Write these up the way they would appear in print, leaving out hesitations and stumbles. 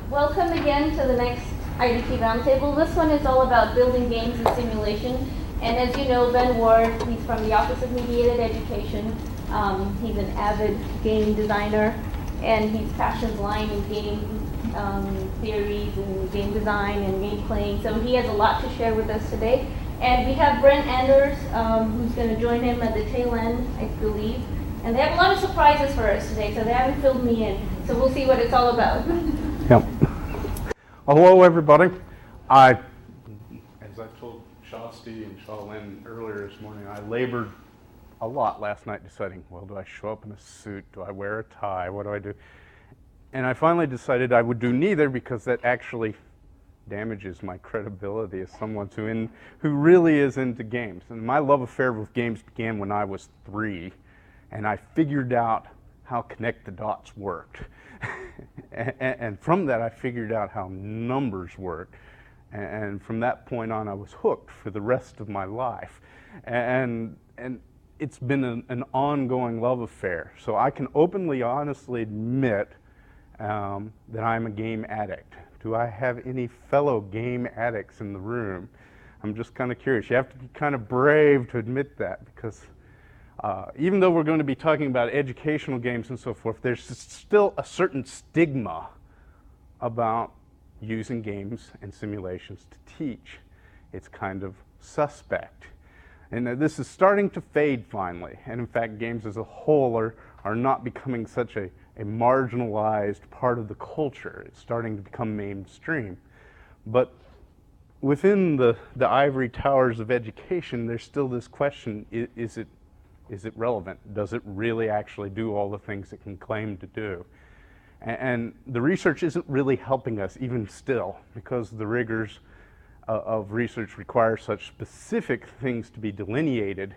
Welcome again to the next IDT Roundtable. This one is all about building games and simulation. And as you know, Ben Ward, he's from the Office of Mediated Education. He's an avid game designer, and his passions lie in game theories and game design and game playing. So he has a lot to share with us today. And we have Brent Anders, who's going to join him at the tail end, I believe. And they have a lot of surprises for us today, so they haven't filled me in. So we'll see what it's all about. Yep. Well, hello, everybody. As I told Shasti and Shaolin earlier this morning, I labored a lot last night deciding, well, do I show up in a suit? Do I wear a tie? What do I do? And I finally decided I would do neither, because that actually damages my credibility as someone who really is into games. And my love affair with games began when I was 3, and I figured out how connect the dots worked. And from that, I figured out how numbers work. And from that point on, I was hooked for the rest of my life. And it's been an ongoing love affair. So I can openly, honestly admit that I'm a game addict. Do I have any fellow game addicts in the room? I'm just kind of curious. You have to be kind of brave to admit that, because even though we're going to be talking about educational games and so forth, there's still a certain stigma about using games and simulations to teach. It's kind of suspect. And this is starting to fade finally. And in fact, games as a whole are not becoming such a marginalized part of the culture. It's starting to become mainstream. But within the ivory towers of education, there's still this question, is it relevant? Does it really actually do all the things it can claim to do? And the research isn't really helping us even still, because the rigors of research require such specific things to be delineated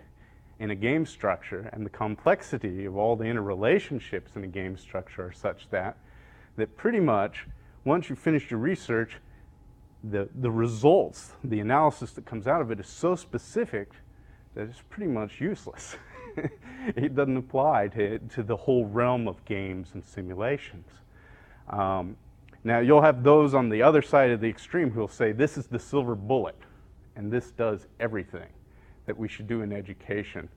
in a game structure, and the complexity of all the interrelationships in a game structure are such that pretty much once you finish your research, the results, the analysis that comes out of it is so specific that it's pretty much useless. It doesn't apply to the whole realm of games and simulations. Now, you'll have those on the other side of the extreme who will say this is the silver bullet, and this does everything that we should do in education.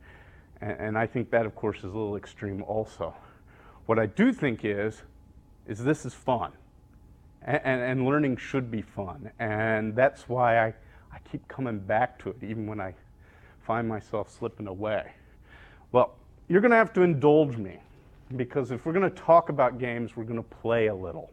And I think that, of course, is a little extreme also. What I do think is this is fun, and learning should be fun. And that's why I keep coming back to it, even when I find myself slipping away. Well, you're going to have to indulge me, because if we're going to talk about games, we're going to play a little,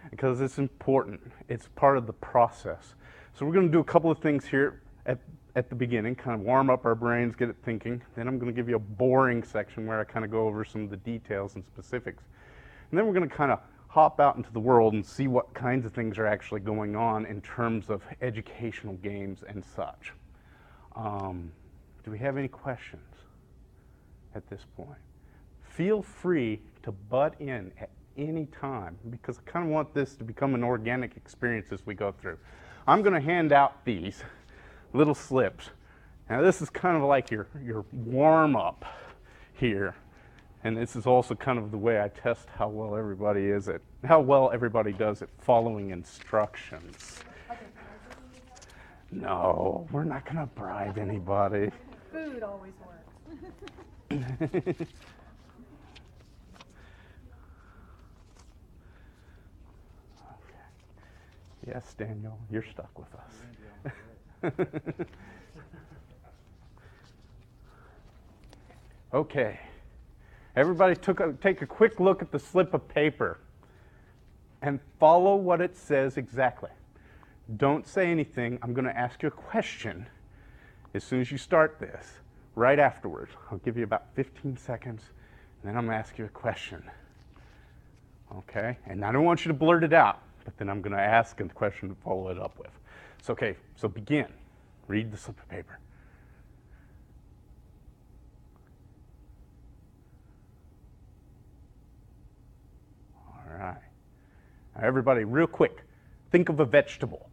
because it's important. It's part of the process. So we're going to do a couple of things here at the beginning, kind of warm up our brains, get it thinking. Then I'm going to give you a boring section where I kind of go over some of the details and specifics. And then we're going to kind of hop out into the world and see what kinds of things are actually going on in terms of educational games and such. Do we have any questions at this point? Feel free to butt in at any time, because I kind of want this to become an organic experience as we go through. I'm going to hand out these little slips. Now, this is kind of like your warm-up here, and this is also kind of the way I test how well everybody does at following instructions. No, we're not going to bribe anybody. Food always works. Yes, Daniel, you're stuck with us. Okay. Everybody take a quick look at the slip of paper and follow what it says exactly. Don't say anything. I'm going to ask you a question as soon as you start this, right afterwards. I'll give you about 15 seconds, and then I'm going to ask you a question. Okay? And I don't want you to blurt it out, but then I'm going to ask a question to follow it up with. So, okay, so begin. Read the slip of paper. All right. Now, everybody, real quick, think of a vegetable.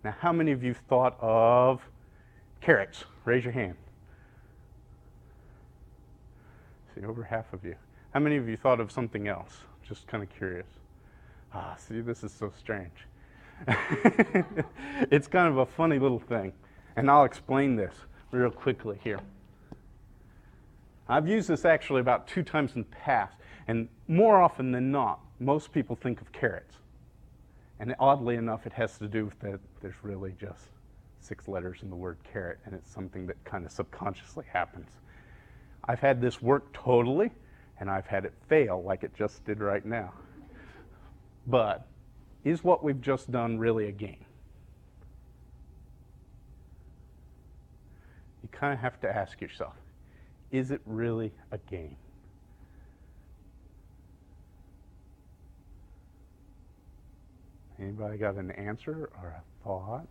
Now, how many of you thought of carrots? Raise your hand. See, over half of you. How many of you thought of something else? Just kind of curious. Ah, see, this is so strange. It's kind of a funny little thing. And I'll explain this real quickly here. I've used this actually about 2 times in the past, and more often than not, most people think of carrots. And oddly enough, it has to do with that there's really just 6 letters in the word carrot, and it's something that kind of subconsciously happens. I've had this work totally, and I've had it fail like it just did right now. But is what we've just done really a game? You kind of have to ask yourself, is it really a game? Anybody got an answer or a thought?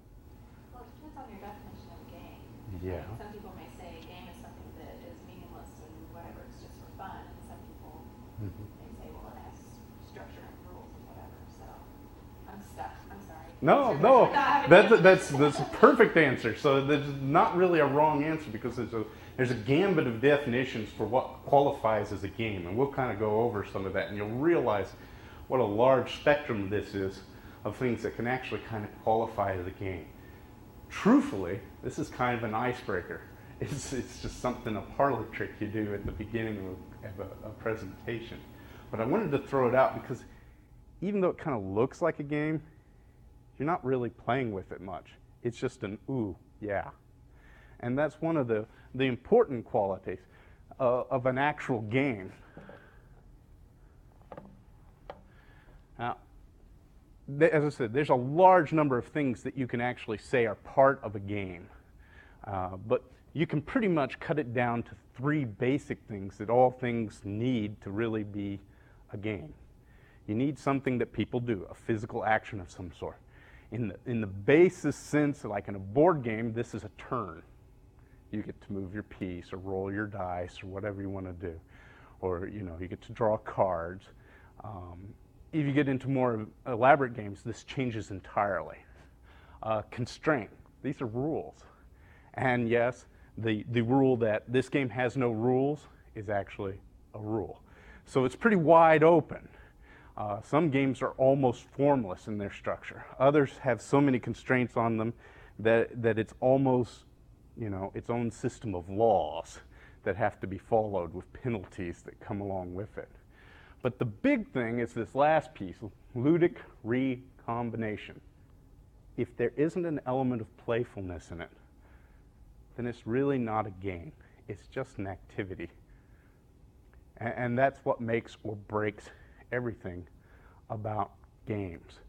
Well, it depends on your definition of game. Yeah. Like, some people may say a game is something that is meaningless and whatever, it's just for fun. And some people may say, well, it has structure and rules and whatever. So I'm stuck. I'm sorry. No, that's a perfect answer. So there's not really a wrong answer because there's a gambit of definitions for what qualifies as a game, and we'll kind of go over some of that, and you'll realize what a large spectrum this is of things that can actually kind of qualify as a game. Truthfully, this is kind of an icebreaker. It's just something, a parlor trick you do at the beginning of a presentation. But I wanted to throw it out because even though it kind of looks like a game, you're not really playing with it much. It's just an ooh, yeah. And that's one of the important qualities of an actual game. Now, as I said, there's a large number of things that you can actually say are part of a game. But you can pretty much cut it down to 3 basic things that all things need to really be a game. You need something that people do, a physical action of some sort. In the basest sense, like in a board game, this is a turn. You get to move your piece or roll your dice or whatever you want to do. Or, you get to draw cards. If you get into more elaborate games, this changes entirely. Constraint, these are rules. And yes, the rule that this game has no rules is actually a rule. So it's pretty wide open. Some games are almost formless in their structure. Others have so many constraints on them that it's almost, its own system of laws that have to be followed with penalties that come along with it. But the big thing is this last piece, ludic recombination. If there isn't an element of playfulness in it, then it's really not a game. It's just an activity. And that's what makes or breaks everything about games.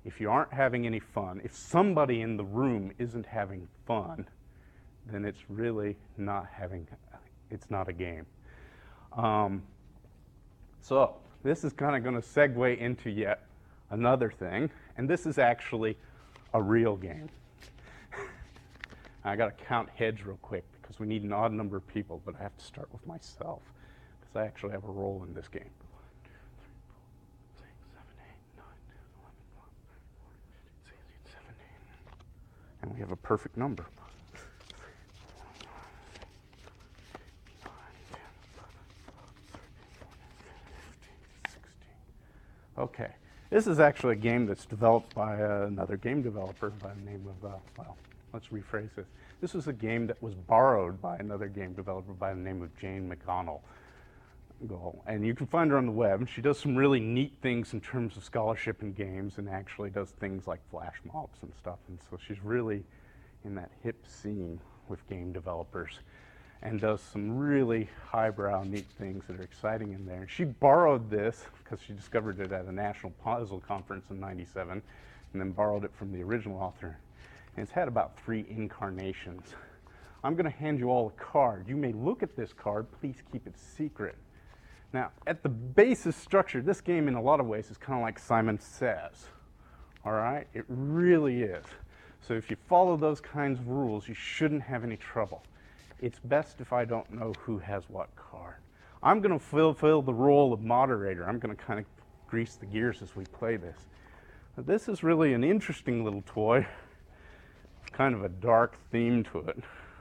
If you aren't having any fun, if somebody in the room isn't having fun, then it's really it's not a game. So this is kind of going to segue into yet another thing, and this is actually a real game. I got to count heads real quick because we need an odd number of people, but I have to start with myself because I actually have a role in this game. 1, 2, 3, 4, 5, 6, 7, 8, 9, 10, 11, 12, 13, 14, 15, 16, 17, 18. And we have a perfect number. Okay, this is actually a game that's developed by another game developer by the name of, let's rephrase this. This was a game that was borrowed by another game developer by the name of Jane McGonigal. And you can find her on the web. She does some really neat things in terms of scholarship in games and actually does things like flash mobs and stuff. And so she's really in that hip scene with game developers and does some really highbrow, neat things that are exciting in there. She borrowed this because she discovered it at a national puzzle conference in '97 and then borrowed it from the original author. And it's had about 3 incarnations. I'm going to hand you all a card. You may look at this card. Please keep it secret. Now, at the basis structure, this game in a lot of ways is kind of like Simon Says. All right? It really is. So if you follow those kinds of rules, you shouldn't have any trouble. It's best if I don't know who has what card. I'm going to fulfill the role of moderator. I'm going to kind of grease the gears as we play this. Now, this is really an interesting little toy. It's kind of a dark theme to it.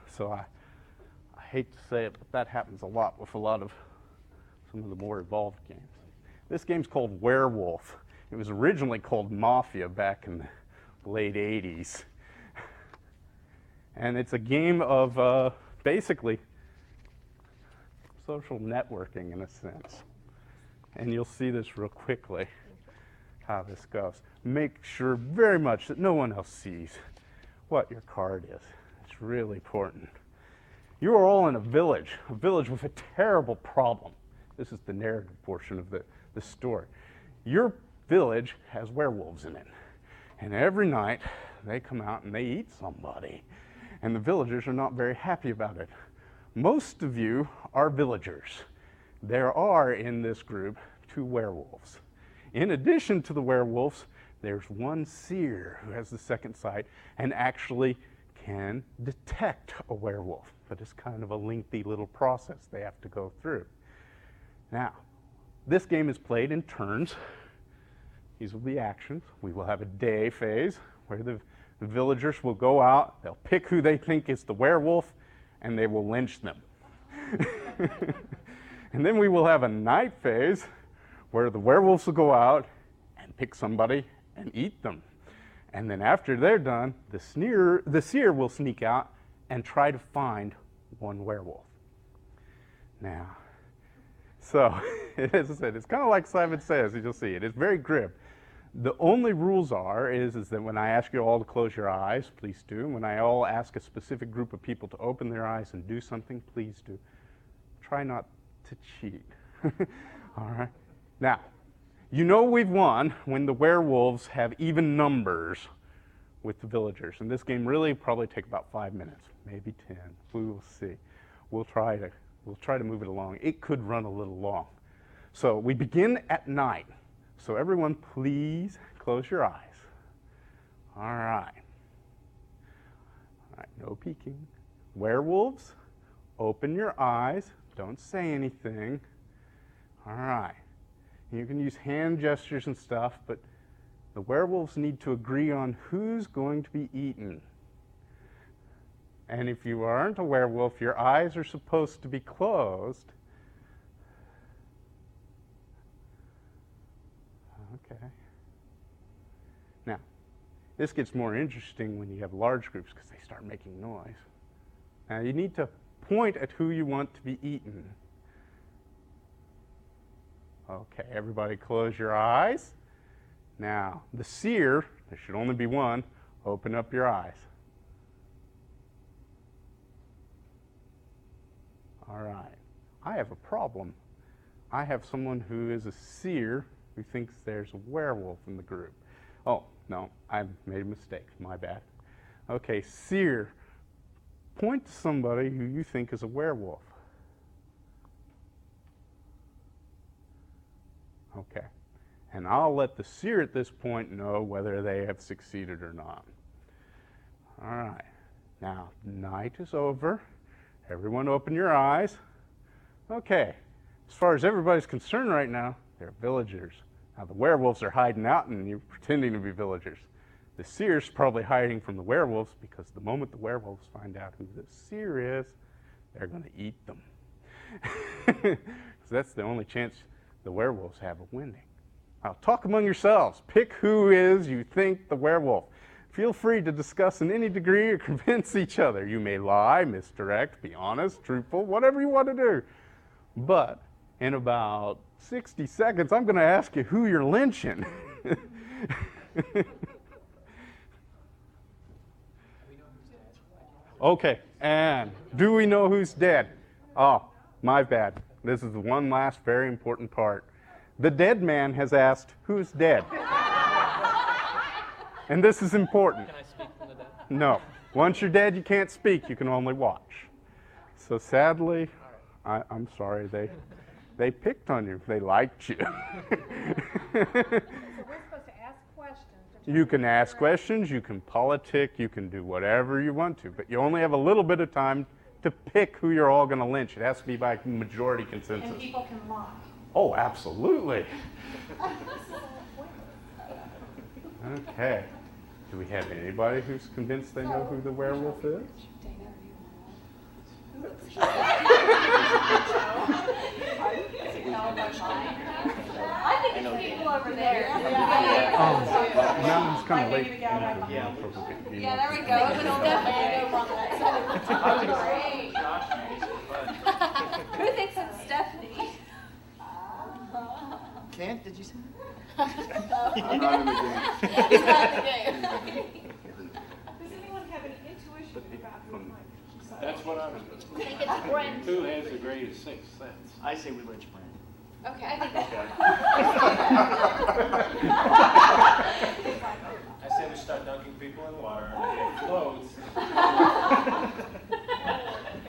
So I hate to say it, but that happens a lot with a lot of some of the more evolved games. This game's called Werewolf. It was originally called Mafia back in the late 80s. And it's a game of basically social networking in a sense. And you'll see this real quickly, how this goes. Make sure very much that no one else sees what your card is. It's really important. You are all in a village with a terrible problem. This is the narrative portion of the story. Your village has werewolves in it. And every night, they come out and they eat somebody. And the villagers are not very happy about it. Most of you are villagers. There are, in this group, 2 werewolves. In addition to the werewolves, there's one seer who has the second sight and actually can detect a werewolf. But it's kind of a lengthy little process they have to go through. Now, this game is played in turns. These will be actions. We will have a day phase where the villagers will go out, they'll pick who they think is the werewolf, and they will lynch them. And then we will have a night phase where the werewolves will go out and pick somebody and eat them. And then after they're done, the seer will sneak out and try to find one werewolf. Now, so, as I said, it's kind of like Simon Says, as you'll see. It is very grim. The only rules is that when I ask you all to close your eyes, please do. When I all ask a specific group of people to open their eyes and do something, please do. Try not to cheat. All right? Now, you know we've won when the werewolves have even numbers with the villagers. And this game really probably take about 5 minutes, maybe 10. We will see. We'll try to move it along. It could run a little long. So we begin at night. So everyone, please close your eyes. All right. All right, no peeking. Werewolves, open your eyes. Don't say anything. All right. You can use hand gestures and stuff, but the werewolves need to agree on who's going to be eaten. And if you aren't a werewolf, your eyes are supposed to be closed. Okay. Now, this gets more interesting when you have large groups because they start making noise. Now, you need to point at who you want to be eaten. Okay, everybody close your eyes. Now, the seer, there should only be one, open up your eyes. All right. I have a problem. I have someone who is a seer who thinks there's a werewolf in the group. Oh, no, I made a mistake. My bad. Okay, seer, point to somebody who you think is a werewolf. Okay. And I'll let the seer at this point know whether they have succeeded or not. All right. Now, night is over. Everyone open your eyes. Okay. As far as everybody's concerned right now, they're villagers. Now, the werewolves are hiding out and you're pretending to be villagers. The seer's probably hiding from the werewolves because the moment the werewolves find out who the seer is, they're going to eat them. Because that's the only chance the werewolves have of winning. Now, talk among yourselves. Pick who is you think the werewolf. Feel free to discuss in any degree or convince each other. You may lie, misdirect, be honest, truthful, whatever you want to do. But in about 60 seconds, I'm going to ask you who you're lynching. Okay, and do we know who's dead? Oh, my bad. This is the one last very important part. The dead man has asked, who's dead? And this is important. Can I speak from the dead? No. Once you're dead, you can't speak. You can only watch. So sadly, I'm sorry. They picked on you. They liked you. So we're supposed to ask questions. You can ask questions. You can politic. You can do whatever you want to. But you only have a little bit of time to pick who you're all going to lynch. It has to be by majority consensus. And people can lie. Oh, absolutely. Okay. Do we have anybody who's convinced they know who the werewolf is? No, over there. Now it's kind of late. Yeah, there we go. It was Stephanie over on that side. Who thinks it's Stephanie? Kent, did you say? I'm not in the game. He's not in the game. Does anyone have any intuition about who might? That's what I'm. I think it's Brent. Who has the greatest sixth sense? I say we lynch Brent. Okay, I think that's I say we start dunking people in water and it floats.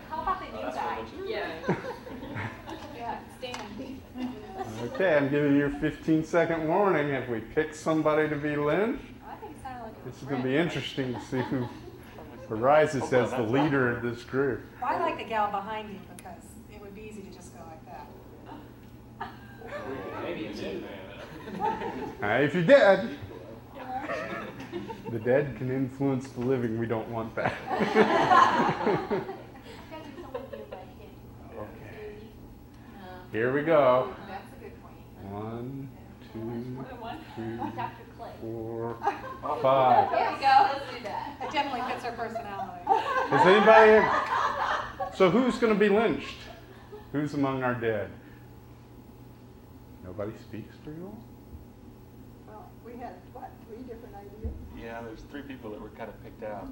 How about the new That's guy? what it is. Yeah. Yeah, Stan. Okay, I'm giving you a 15-second warning. If we pick somebody to be lynched, I think it sounded like it was this is going to be Brent. interesting to see who arises as the leader of this group. I like the gal behind you because it would be easy to just go like that. Maybe it's in If you're dead, the dead can influence the living. We don't want that. Okay. Here we go. That's a good point. 1, 2, 3, Dr. Clay. 4, There 5. we go, let's do that. That definitely fits her personality. Is anybody? So who's going to be lynched? Who's among our dead? Nobody speaks for you all? Well, we had, what, 3 different ideas? Yeah, there's 3 people that were kind of picked out.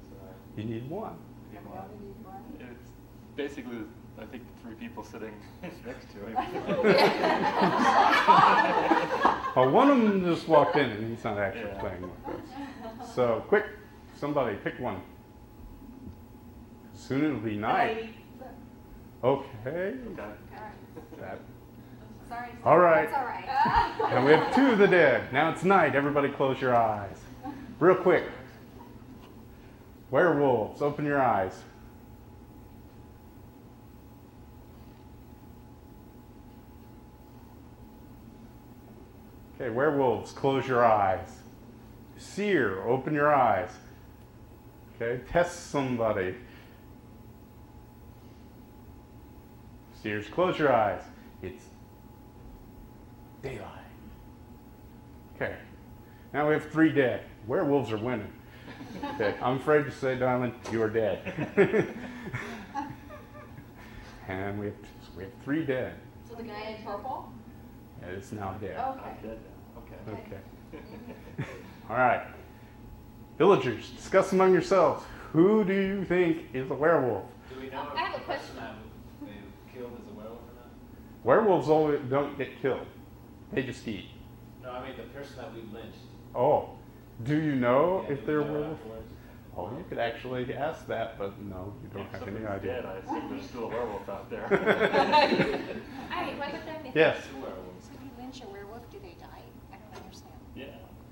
So You need one. And we only need one. it's basically, I think, 3 people sitting next to him. Well, one of them just walked in and he's not actually Yeah. playing with us. So quick, somebody pick one. Soon it'll be night. Okay. That- Sorry. All right. That's all right. And we have 2 of the dead. Now it's night. Everybody close your eyes. Real quick. Werewolves, open your eyes. Okay, werewolves, close your eyes. Seer, open your eyes. Okay, test somebody. Seers, close your eyes. It's daylight. Okay, now we have 3 dead. Werewolves are winning. Okay, I'm afraid to say, darling, you are dead. And we have 3 dead. So the guy in purple? Yeah, it's now dead. Okay. Okay. All right. Villagers, discuss among yourselves. Who do you think is a werewolf? Do we know I have a if the question. person that they killed is a werewolf or not? Werewolves always don't get killed. They just eat. No, I mean the person that we lynched. Oh, do you know Yeah, if do they're a we know werewolf? afterwards? Oh, you could actually ask that, but no, you don't If have any somebody's idea. dead, I assume there's still a werewolf out there. All right, what was that? Yes. 2 werewolves. So if you lynch a werewolf, do they die? I don't understand. Yeah.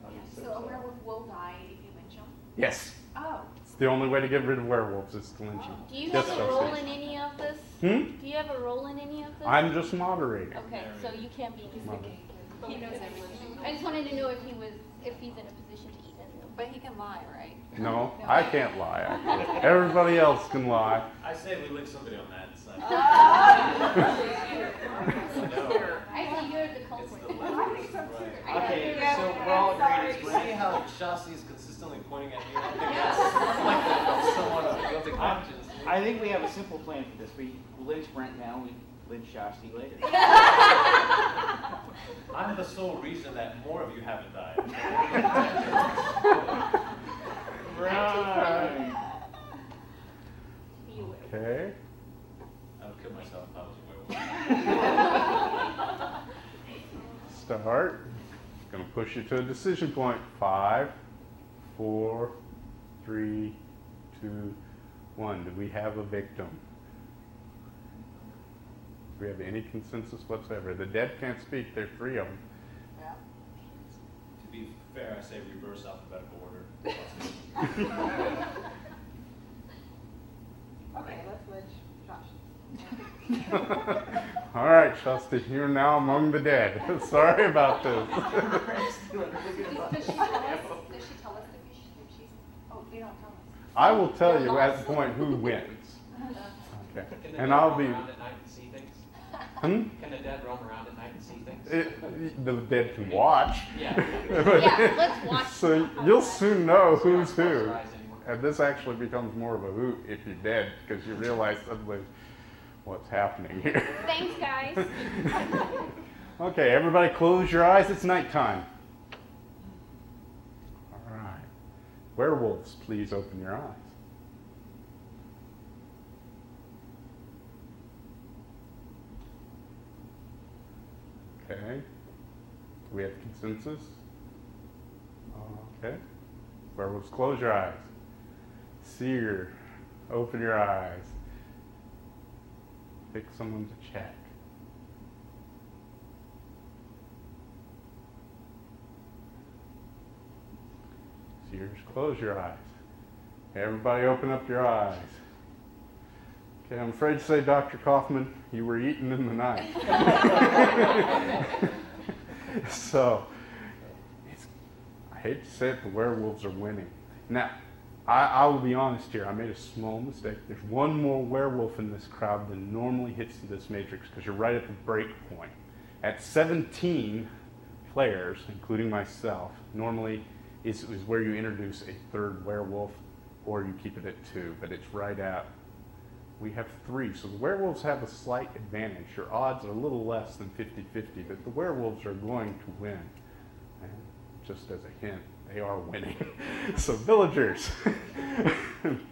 I would So assume a werewolf will die if you lynch him? Yes. Oh. It's the only way to get rid of werewolves is to lynch them. Do you Yes, have a Chelsea. role in any of this? Hmm? Do you have a role in any of this? I'm just moderating. Okay, so you can't be in this. Moderating. He knows everything. I just wanted to know if he's in a position to even know. But he can lie, right? No, I can't lie. Actually. Everybody else can lie. I say we lynch somebody on that side. I see you're the culprit. Okay, so we're all agreed it's Brent. See how Shasti's consistently pointing at me? I think that's like somewhat of a guilty conscience. I think we have a simple plan for this. We lynch Brent now, we lynch Shasti later. I'm the sole reason that more of you haven't died. Right. Okay. I would kill myself if I was a werewolf. Start. Going to push you to a decision point. 5, 4, 3, 2, 1. Do we have a victim? Do we have any consensus whatsoever? The dead can't speak. There are 3 of them. To be fair, I say reverse alphabetical order. Okay, let's lynch Josh. All right, Shasti, you're now among the dead. Sorry about this. Does she tell us if she's, oh, they don't tell us. I will tell you at the point who wins. Okay. Can they And go I'll be. around at night and see things? Hmm? Can the dead roam around at night and see things? The dead can watch. Yeah. Yeah, let's watch. So you'll soon know So who's not close who. your eyes anymore. And this actually becomes more of a hoot if you're dead, because you realize suddenly what's happening here. Thanks, guys. Okay, everybody close your eyes. It's nighttime. All right. Werewolves, please open your eyes. Okay. Do we have consensus? Okay. Werewolves, close your eyes. Seer, open your eyes. Pick someone to check. Seers, close your eyes. Everybody open up your eyes. Okay, I'm afraid to say, Dr. Kaufman, you were eaten in the night. So, I hate to say it, the werewolves are winning. Now, I will be honest here, I made a small mistake. There's one more werewolf in this crowd than normally hits this matrix, because you're right at the break point. At 17 players, including myself, normally is where you introduce a third werewolf, or you keep it at 2, but it's right at, we have 3, so the werewolves have a slight advantage. Your odds are a little less than 50-50, but the werewolves are going to win. And just as a hint, they are winning. So villagers, There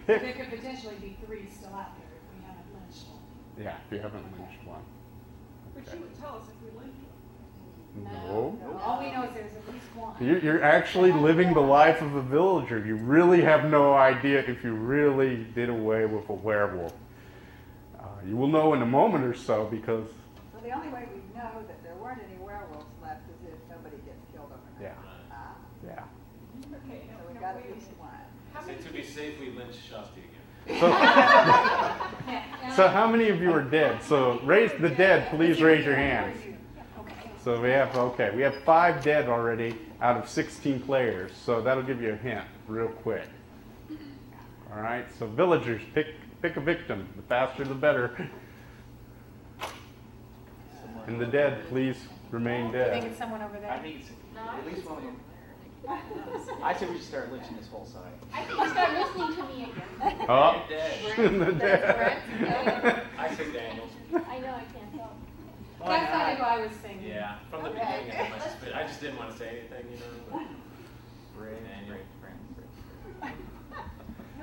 pick. could potentially be 3 still out there if we haven't lynched one. Yeah, if you haven't lynched one. But Okay. you would tell us if we linked one. No. All we know is there's at least one. You're actually living the life of a villager. You really have no idea if you really did away with a werewolf. You will know in a moment or so, because So the only way we know that there weren't any werewolves left is if somebody gets killed overnight. Yeah. Ah, yeah. okay, so we got at least one. Say to be safe, we lynch Shasti again. So how many of you are dead? So raise the dead, please raise your hands. So we have 5 dead already out of 16 players. So that'll give you a hint real quick. All right, so villagers, pick a victim. The faster the better. And the dead, please remain I think dead. it's someone over I there. think it's at least one of them. I say we should start lynching this whole side. I think you start listening to me again. Oh, Dead. the dead. I say Daniels. I know I can't help. That's kind of who I was thinking. Yeah, from the beginning, I just didn't want to say anything, you know. But Daniel.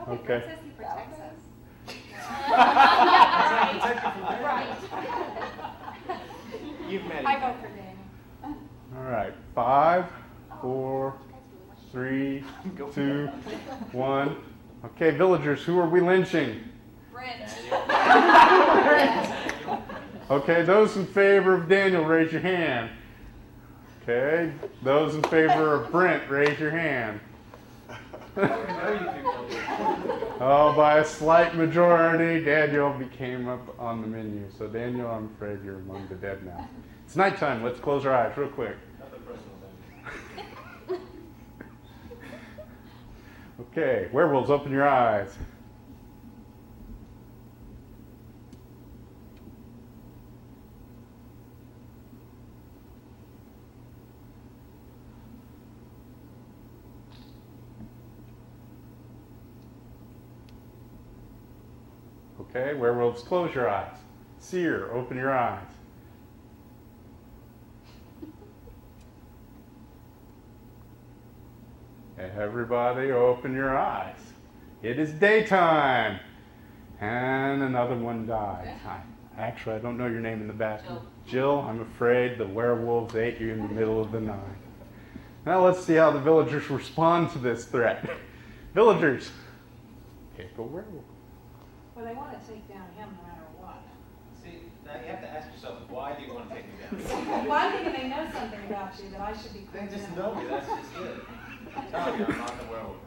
Okay. Says he protects us. Right. You've met I him. vote for Daniel. All right, 5, 4, 3, 2, 1. Okay, villagers, who are we lynching? Brent. Okay, those in favor of Daniel, raise your hand. Okay, those in favor of Brent, raise your hand. Oh, by a slight majority, Daniel became up on the menu. So Daniel, I'm afraid you're among the dead now. It's nighttime. Let's close our eyes real quick. Nothing personal then. Okay, werewolves, open your eyes. Okay, werewolves, close your eyes. Seer, open your eyes. Everybody open your eyes. It is daytime. And another one died. Actually, I don't know your name in the back. Jill, I'm afraid the werewolves ate you in the middle of the night. Now let's see how the villagers respond to this threat. Villagers, pick a werewolf. Well, they want to take down him no matter what. See, now you have to ask yourself, why do you want to take me down? Why do they know something about you that I should be Then cleared just down? know me, that's just it. Tell me I'm not the werewolf.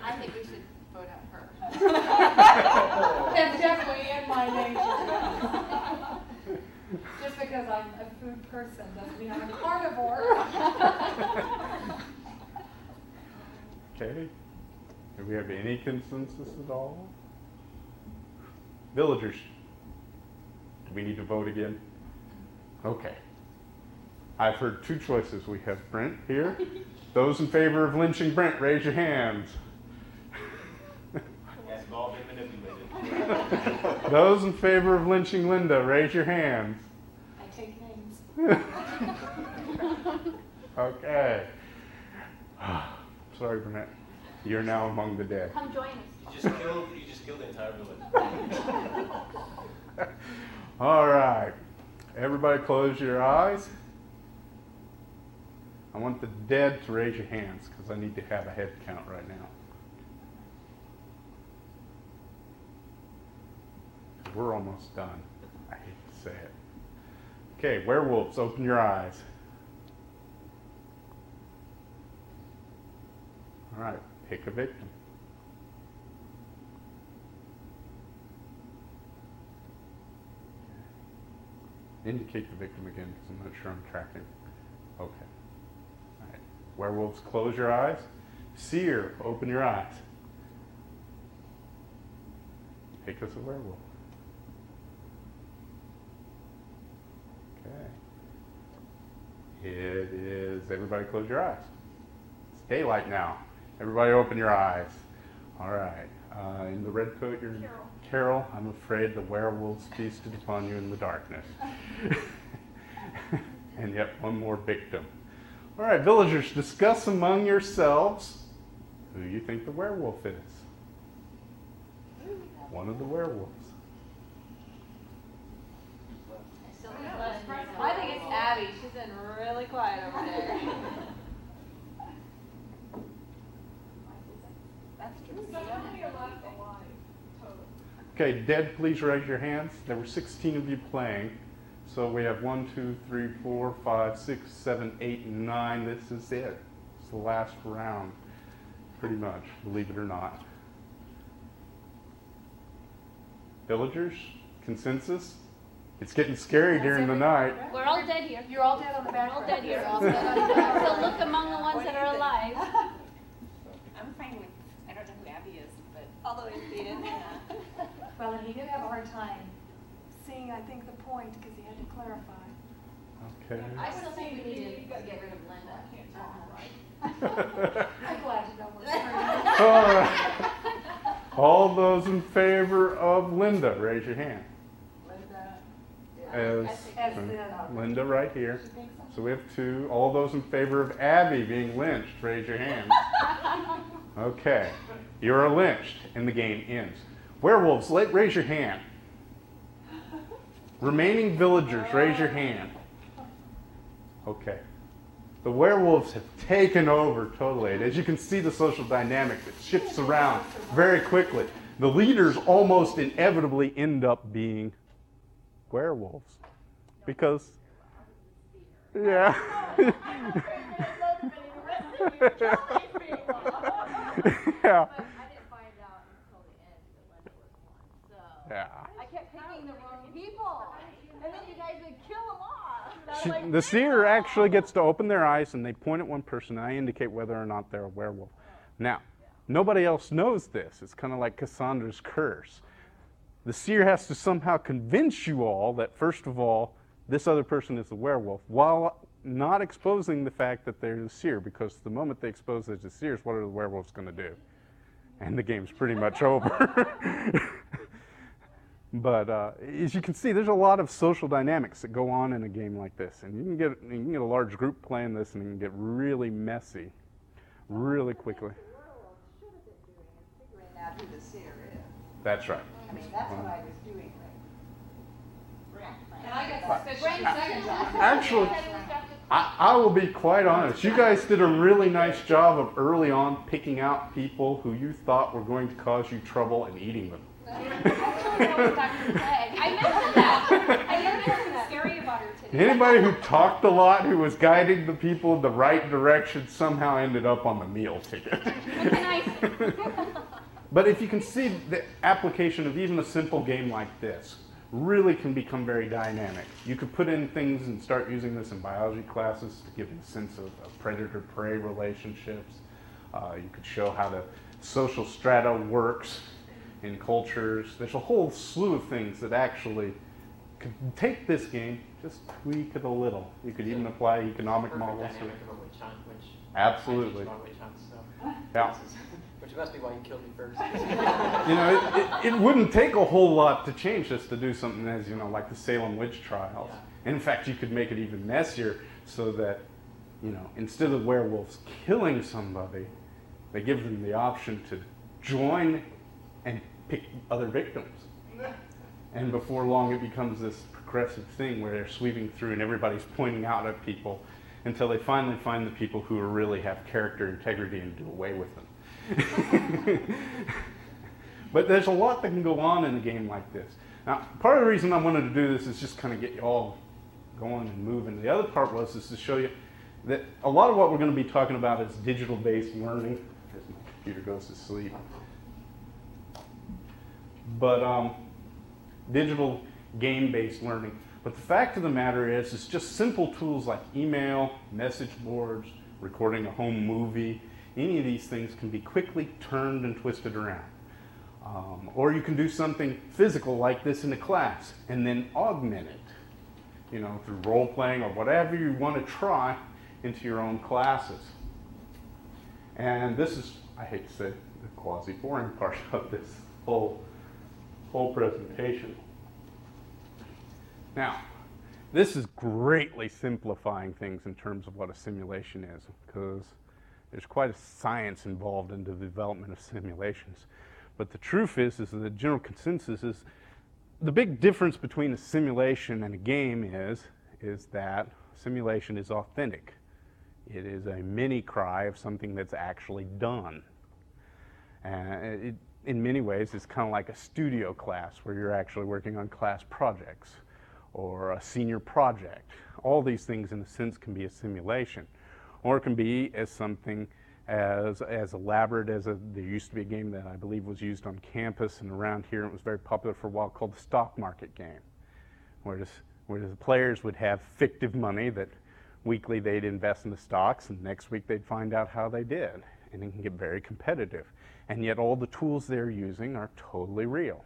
I think we should vote out her. It's definitely in my nature. Just because I'm a food person doesn't mean I'm a carnivore. Okay. Do we have any consensus at all? Villagers, Do we need to vote again? Okay. I've heard two choices. We have Brent here. Those in favor of lynching Brent, raise your hands. Yes, we've all been manipulated. Those in favor of lynching Linda, raise your hands. I take names. Okay. Sorry, Brent. You're now among the dead. Come join us. You just killed the entire village. All right. Everybody close your eyes. I want the dead to raise your hands because I need to have a head count right now. We're almost done. I hate to say it. Okay, werewolves, open your eyes. All right, pick a victim. Indicate the victim again because I'm not sure I'm tracking. Okay. All right. Werewolves, close your eyes. Seer, open your eyes. Pick us a werewolf. Okay. It is, everybody close your eyes. It's daylight now. Everybody open your eyes. All right. In the red coat, you're Carol. I'm afraid the werewolves feasted upon you in the darkness. And yet one more victim. All right, villagers, discuss among yourselves who you think the werewolf is. One of the werewolves. I think it's Abby. She's been really quiet over there. That's true. Somebody left alive, totally. Okay, dead, please raise your hands. There were 16 of you playing. So we have 1, 2, 3, 4, 5, 6, 7, 8, and 9. This is it. It's the last round, pretty much, believe it or not. Villagers, consensus? It's getting scary during the night. We're all dead here. You're all dead on the back. We're all dead here. So look among the ones that are alive. I'm fine with, I don't know who Abby is, but. Although he's beaten. Well, and he did have a hard time seeing, I think, the point because he had to clarify. Okay. I still think we need to get rid of Linda. I'm glad to know what's All right. All those in favor of Linda, raise your hand. As Linda right here. So we have 2. All those in favor of Abby being lynched, raise your hand. Okay. You're lynched and the game ends. Werewolves, raise your hand. Remaining villagers, raise your hand. Okay. The werewolves have taken over totally. And as you can see, the social dynamic that shifts around very quickly. The leaders almost inevitably end up being werewolves. Because, yeah. Yeah. Yeah. I kept picking the wrong people. And then you guys would kill them off. The seer actually gets to open their eyes and they point at one person and I indicate whether or not they're a werewolf. Now, nobody else knows this. It's kind of like Cassandra's curse. The seer has to somehow convince you all that, first of all, this other person is a werewolf, while not exposing the fact that they're the seer, because the moment they expose there's a seer, what are the werewolves going to do? And the game's pretty much over. But as you can see, there's a lot of social dynamics that go on in a game like this. And you can get a large group playing this and it can get really messy really quickly. Figuring out who the seer is. That's right. I mean, that's what I was doing. And I got suspicious second time. Actually, I will be quite honest. You guys did a really nice job of early on picking out people who you thought were going to cause you trouble and eating them. I mentioned that. I never heard something scary about her today. Anybody who talked a lot, who was guiding the people in the right direction, somehow ended up on the meal ticket. But if you can see, the application of even a simple game like this really can become very dynamic. You could put in things and start using this in biology classes to give you a sense of predator-prey relationships. You could show how the social strata works in cultures. There's a whole slew of things that actually could take this game, just tweak it a little. You could even apply economic Perfect models. dynamic of a witch hunt, which Absolutely. I teach a lot of witch hunts, so. Yeah. Which must be why you killed me first. You know, it wouldn't take a whole lot to change this to do something as, you know, like the Salem witch trials. Yeah. In fact, you could make it even messier so that, you know, instead of werewolves killing somebody, they give them the option to join and pick other victims. And before long, it becomes this progressive thing where they're sweeping through and everybody's pointing out at people until they finally find the people who really have character, integrity, and do away with them. But there's a lot that can go on in a game like this. Now, part of the reason I wanted to do this is just kind of get you all going and moving. The other part was is to show you that a lot of what we're going to be talking about is digital-based learning, as my computer goes to sleep. But digital game-based learning. But the fact of the matter is, it's just simple tools like email, message boards, recording a home movie. Any of these things can be quickly turned and twisted around. Or you can do something physical like this in a class and then augment it, you know, through role-playing or whatever you want to try into your own classes. And this is, I hate to say, the quasi-boring part of this whole presentation. Now, this is greatly simplifying things in terms of what a simulation is, because there's quite a science involved in the development of simulations. But the truth is that the general consensus is the big difference between a simulation and a game is that simulation is authentic. It is a mini cry of something that's actually done. In many ways, it's kind of like a studio class where you're actually working on class projects or a senior project. All these things, in a sense, can be a simulation. Or it can be as something as elaborate as there used to be a game that I believe was used on campus and around here, and it was very popular for a while, called the stock market game, where the players would have fictive money that weekly they'd invest in the stocks, and next week they'd find out how they did. And it can get very competitive. And yet all the tools they're using are totally real.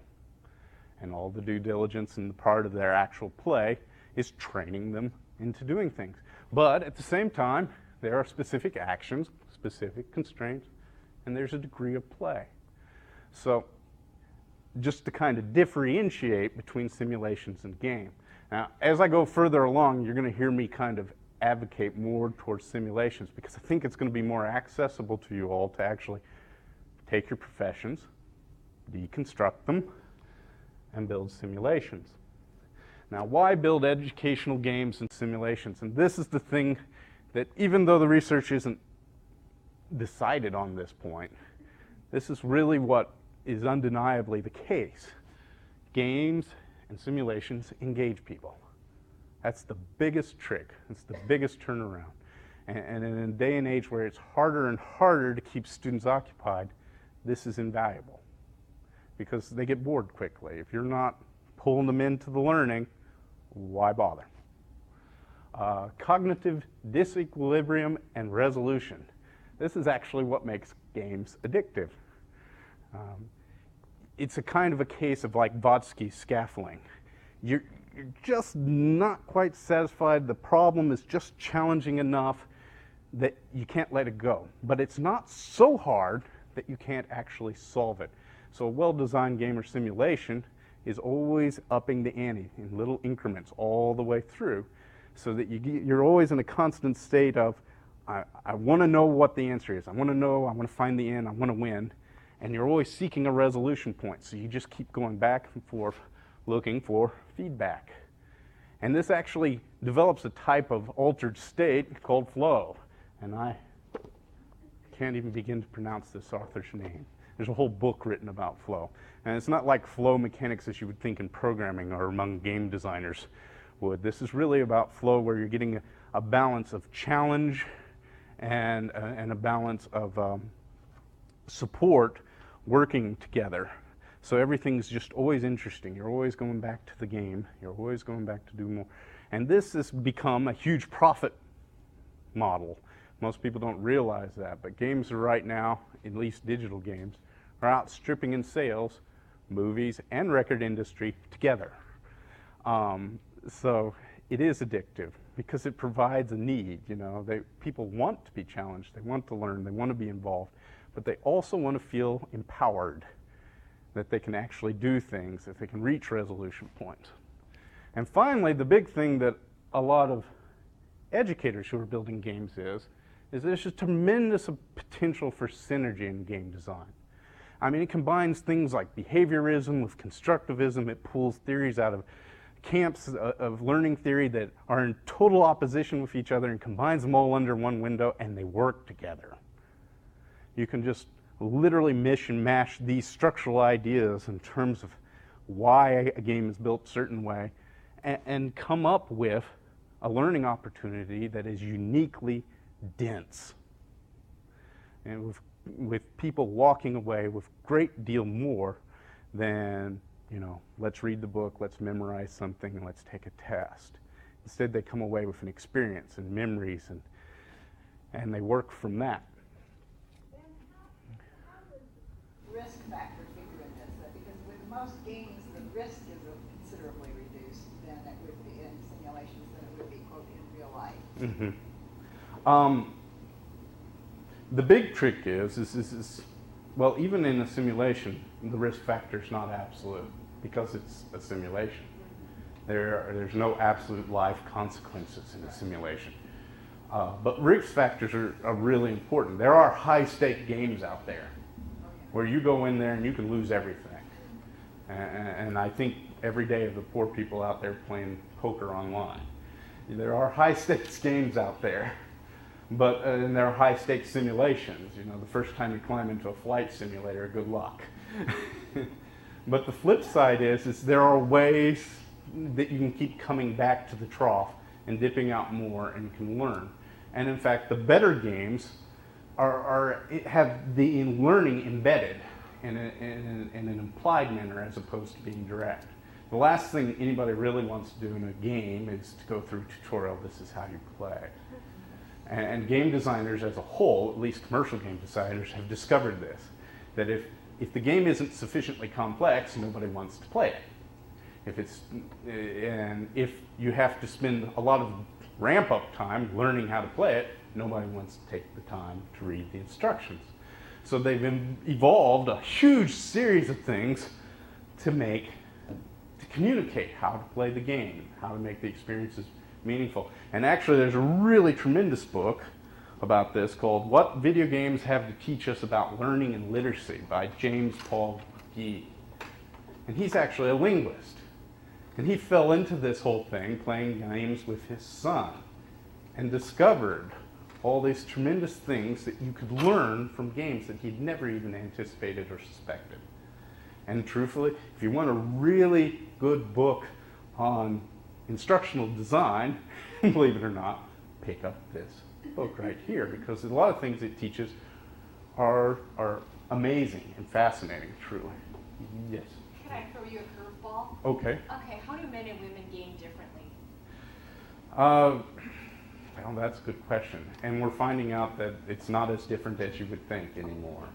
And all the due diligence and the part of their actual play is training them into doing things. But at the same time, there are specific actions, specific constraints, and there's a degree of play. So just to kind of differentiate between simulations and game. Now, as I go further along, you're going to hear me kind of advocate more towards simulations, because I think it's going to be more accessible to you all to actually take your professions, deconstruct them, and build simulations. Now, why build educational games and simulations? And this is the thing that, even though the research isn't decided on this point, this is really what is undeniably the case. Games and simulations engage people. That's the biggest trick. It's the biggest turnaround. And in a day and age where it's harder and harder to keep students occupied, this is invaluable, because they get bored quickly. If you're not pulling them into the learning, why bother? Cognitive disequilibrium and resolution. This is actually what makes games addictive. It's a kind of a case of like Vodsky's scaffolding. You're just not quite satisfied. The problem is just challenging enough that you can't let it go. But it's not so hard that you can't actually solve it. So a well-designed game or simulation is always upping the ante in little increments all the way through, so that you're always in a constant state of, I want to know what the answer is. I want to know, I want to find the end, I want to win. And you're always seeking a resolution point, so you just keep going back and forth looking for feedback. And this actually develops a type of altered state called flow. And I can't even begin to pronounce this author's name. There's a whole book written about flow. And it's not like flow mechanics as you would think in programming or among game designers would. This is really about flow, where you're getting a balance of challenge and a balance of support working together. So everything's just always interesting. You're always going back to the game. You're always going back to do more. And this has become a huge profit model. Most people don't realize that, but games are right now, at least digital games, are outstripping in sales movies and record industry together. So it is addictive because it provides a need. You know, people want to be challenged, they want to learn, they want to be involved, but they also want to feel empowered, that they can actually do things, that they can reach resolution points. And finally, the big thing that a lot of educators who are building games is there's a tremendous potential for synergy in game design. I mean, it combines things like behaviorism with constructivism. It pulls theories out of camps of learning theory that are in total opposition with each other and combines them all under one window, and they work together. You can just literally mix and mash these structural ideas in terms of why a game is built a certain way and come up with a learning opportunity that is uniquely dense. And with people walking away with a great deal more than, you know, let's read the book, let's memorize something, and let's take a test. Instead, they come away with an experience and memories, and they work from that. Risk factor figure in this, because with most games, the risk is considerably reduced than it would be in simulations than it would be, quote, in real life. Mm-hmm. The big trick is, well, even in a simulation, the risk factor is not absolute because it's a simulation. There's no absolute life consequences in a simulation. But risk factors are really important. There are high-stake games out there where you go in there and you can lose everything. And I think every day of the poor people out there playing poker online. There are high-stakes games out there, but and there are high-stakes simulations. You know, the first time you climb into a flight simulator, good luck. But the flip side is there are ways that you can keep coming back to the trough and dipping out more and can learn. And in fact, the better games have the learning embedded in an implied manner as opposed to being direct. The last thing anybody really wants to do in a game is to go through a tutorial, this is how you play. And game designers as a whole, at least commercial game designers, have discovered this, that if the game isn't sufficiently complex, nobody wants to play it. If you have to spend a lot of ramp-up time learning how to play it, nobody wants to take the time to read the instructions. So they've evolved a huge series of things to communicate how to play the game, how to make the experiences meaningful. And actually there's a really tremendous book about this called What Video Games Have to Teach Us About Learning and Literacy by James Paul Gee. And he's actually a linguist. And he fell into this whole thing playing games with his son and discovered all these tremendous things that you could learn from games that he'd never even anticipated or suspected. And truthfully, if you want a really good book on instructional design, believe it or not, pick up this book right here, because a lot of things it teaches are amazing and fascinating, truly. Yes? Can I throw you a curveball? Okay. Okay, how do men and women game differently? Well, that's a good question. And we're finding out that it's not as different as you would think anymore.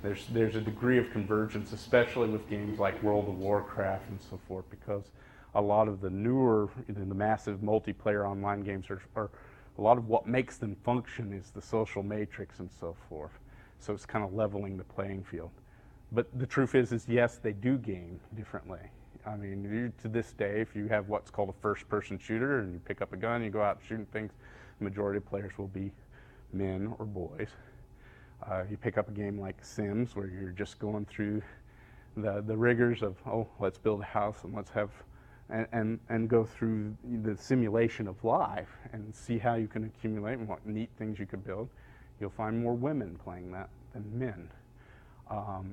There's a degree of convergence, especially with games like World of Warcraft and so forth, because a lot of the newer, the massive multiplayer online games are a lot of what makes them function is the social matrix and so forth. So it's kind of leveling the playing field. But the truth is yes, they do game differently. I mean, to this day, if you have what's called a first-person shooter and you pick up a gun, you go out shooting things, the majority of players will be men or boys. You pick up a game like Sims, where you're just going through the rigors of, let's build a house and let's have, and go through the simulation of life and see how you can accumulate and what neat things you could build. You'll find more women playing that than men.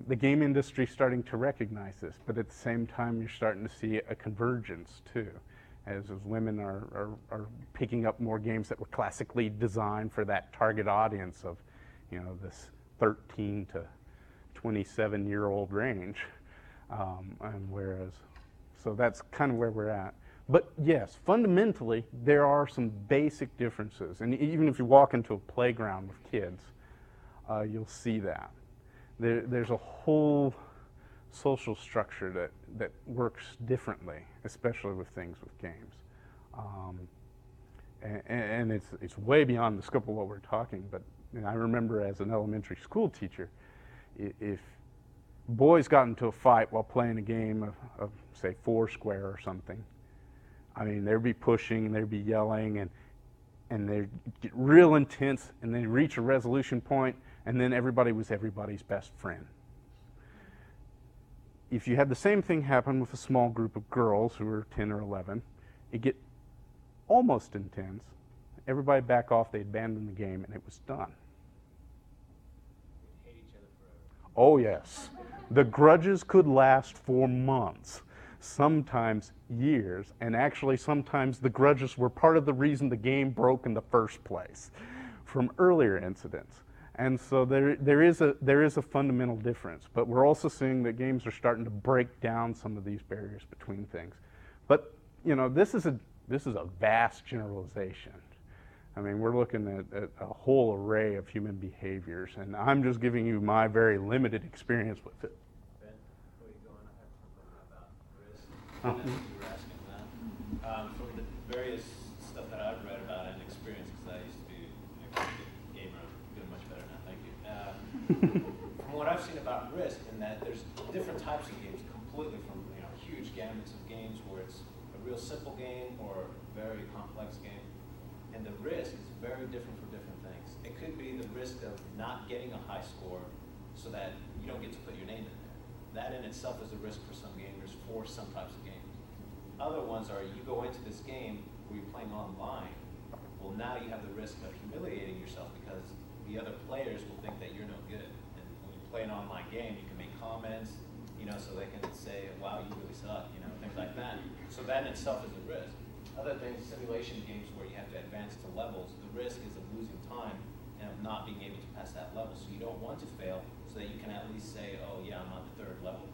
The game industry is starting to recognize this, but at the same time, you're starting to see a convergence too, as women are picking up more games that were classically designed for that target audience of, this 13 to 27-year-old range, so that's kind of where we're at. But yes, fundamentally, there are some basic differences, and even if you walk into a playground with kids, you'll see that. There's a whole social structure that works differently, especially with things with games. And it's way beyond the scope of what we're talking, but I remember as an elementary school teacher, if boys got into a fight while playing a game of say Foursquare or something, I mean, there'd be pushing, there'd be yelling, and they'd get real intense, and they'd reach a resolution point, and then everybody was everybody's best friend. If you had the same thing happen with a small group of girls who were 10 or 11, it'd get almost intense. Everybody back off, they abandon the game, and it was done. Hate each other forever. Oh yes. The grudges could last for months, sometimes years, and actually sometimes the grudges were part of the reason the game broke in the first place from earlier incidents. And so there is a fundamental difference, but we're also seeing that games are starting to break down some of these barriers between things. But you know, this is a vast generalization. I mean, we're looking at a whole array of human behaviors, and I'm just giving you my very limited experience with it. Ben, before you go on, I have something about risk. You were asking that. From the various stuff that I've read about and experienced, because I used to be a gamer, I'm doing much better now, thank you. From what I've seen about risk, in that there's different types of games, completely from huge gamuts of games where it's a real simple game or a very complex game. And the risk is very different for different things. It could be the risk of not getting a high score so that you don't get to put your name in there. That in itself is a risk for some gamers for some types of games. Other ones are you go into this game where you're playing online, well now you have the risk of humiliating yourself because the other players will think that you're no good. And when you play an online game, you can make comments, so they can say, wow, you really suck, things like that. So that in itself is a risk. Other things, simulation games where you have to advance to levels, the risk is of losing time and of not being able to pass that level. So you don't want to fail so that you can at least say, oh yeah, I'm on the third level.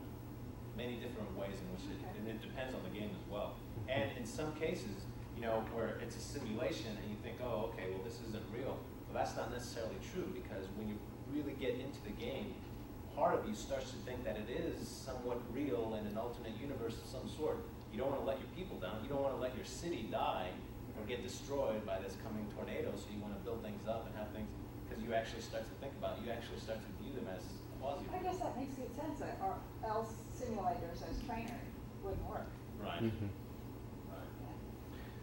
Many different ways in which and it depends on the game as well. And in some cases, where it's a simulation and you think, oh, okay, well this isn't real. Well, that's not necessarily true because when you really get into the game, part of you starts to think that it is somewhat real in an alternate universe of some sort. You don't want to let your people down. You don't want to let your city die or get destroyed by this coming tornado, so you want to build things up and have things, because you actually start to think about it. You actually start to view them as quasi-real. I guess that makes good sense, or else simulators as trainer wouldn't work. Right. Mm-hmm. Right.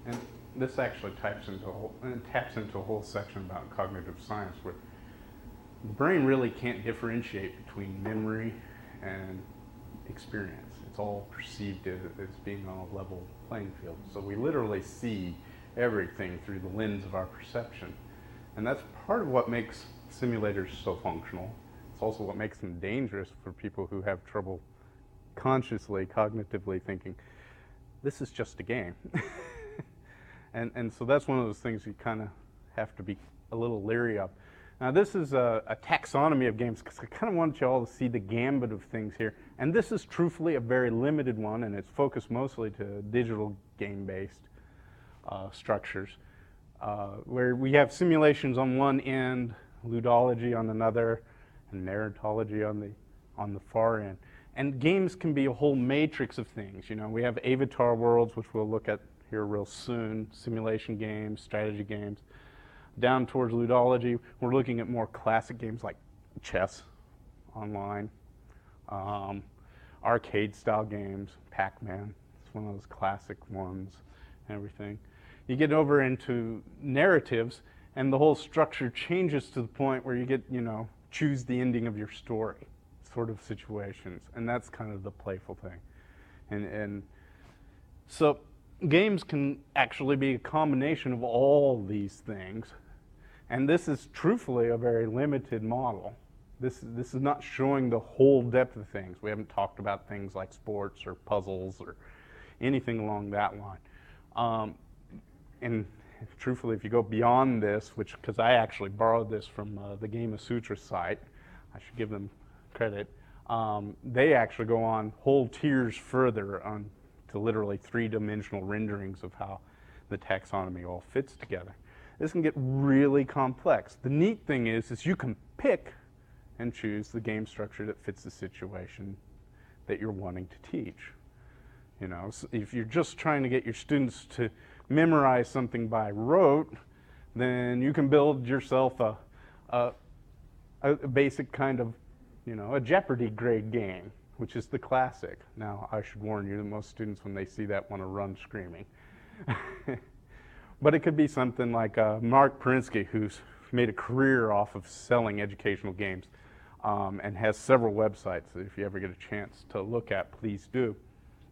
And this actually taps into a whole section about cognitive science, where the brain really can't differentiate between memory and experience. It's all perceived as being on a level playing field. So we literally see everything through the lens of our perception. And that's part of what makes simulators so functional. It's also what makes them dangerous for people who have trouble consciously, cognitively thinking, this is just a game. and so that's one of those things you kind of have to be a little leery of. Now this is a taxonomy of games because I kind of want you all to see the gambit of things here. And this is truthfully a very limited one, and it's focused mostly to digital game-based structures, where we have simulations on one end, ludology on another, and narratology on the far end. And games can be a whole matrix of things. We have avatar worlds, which we'll look at here real soon, simulation games, strategy games. Down towards ludology, we're looking at more classic games like chess online, arcade-style games, Pac-Man, it's one of those classic ones, and everything. You get over into narratives, and the whole structure changes to the point where you get, choose the ending of your story sort of situations, and that's kind of the playful thing. And so games can actually be a combination of all these things. And this is truthfully a very limited model. This is not showing the whole depth of things. We haven't talked about things like sports or puzzles or anything along that line. And truthfully, if you go beyond this, because I actually borrowed this from the Game of Sutra site, I should give them credit, they actually go on whole tiers further on to literally three-dimensional renderings of how the taxonomy all fits together. This can get really complex. The neat thing is you can pick and choose the game structure that fits the situation that you're wanting to teach. You know, so if you're just trying to get your students to memorize something by rote, then you can build yourself a basic kind of, you know, a Jeopardy grade game, which is the classic. Now, I should warn you that most students, when they see that, want to run screaming. But it could be something like Mark Perinsky, who's made a career off of selling educational games and has several websites that if you ever get a chance to look at, please do.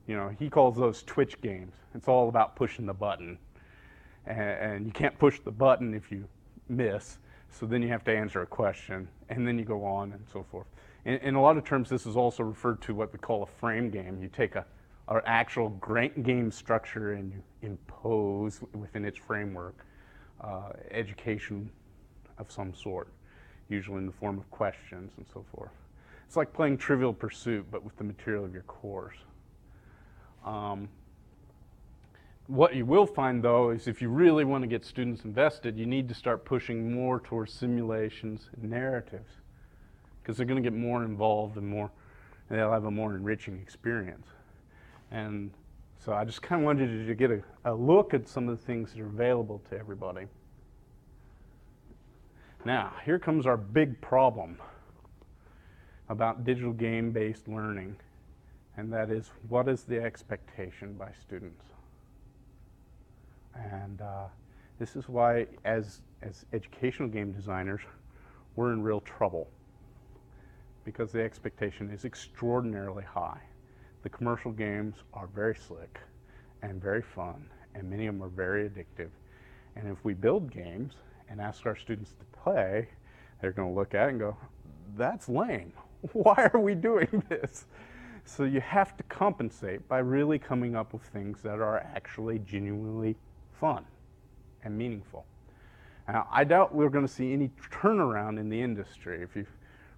You know, he calls those twitch games. It's all about pushing the button. And you can't push the button if you miss, so then you have to answer a question, and then you go on and so forth. In a lot of terms, this is also referred to what we call a frame game. You take an actual game structure and you impose within its framework education of some sort, usually in the form of questions and so forth. It's like playing Trivial Pursuit, but with the material of your course. What you will find, though, is if you really want to get students invested, you need to start pushing more towards simulations and narratives, because they're going to get more involved and they'll have a more enriching experience. And so I just kind of wanted you to get a look at some of the things that are available to everybody. Now, here comes our big problem about digital game-based learning, and that is, what is the expectation by students? And this is why, as educational game designers, we're in real trouble, because the expectation is extraordinarily high. The commercial games are very slick and very fun, and many of them are very addictive. And if we build games and ask our students to play, they're going to look at it and go, that's lame. Why are we doing this? So you have to compensate by really coming up with things that are actually genuinely fun and meaningful. Now, I doubt we're going to see any turnaround in the industry. If you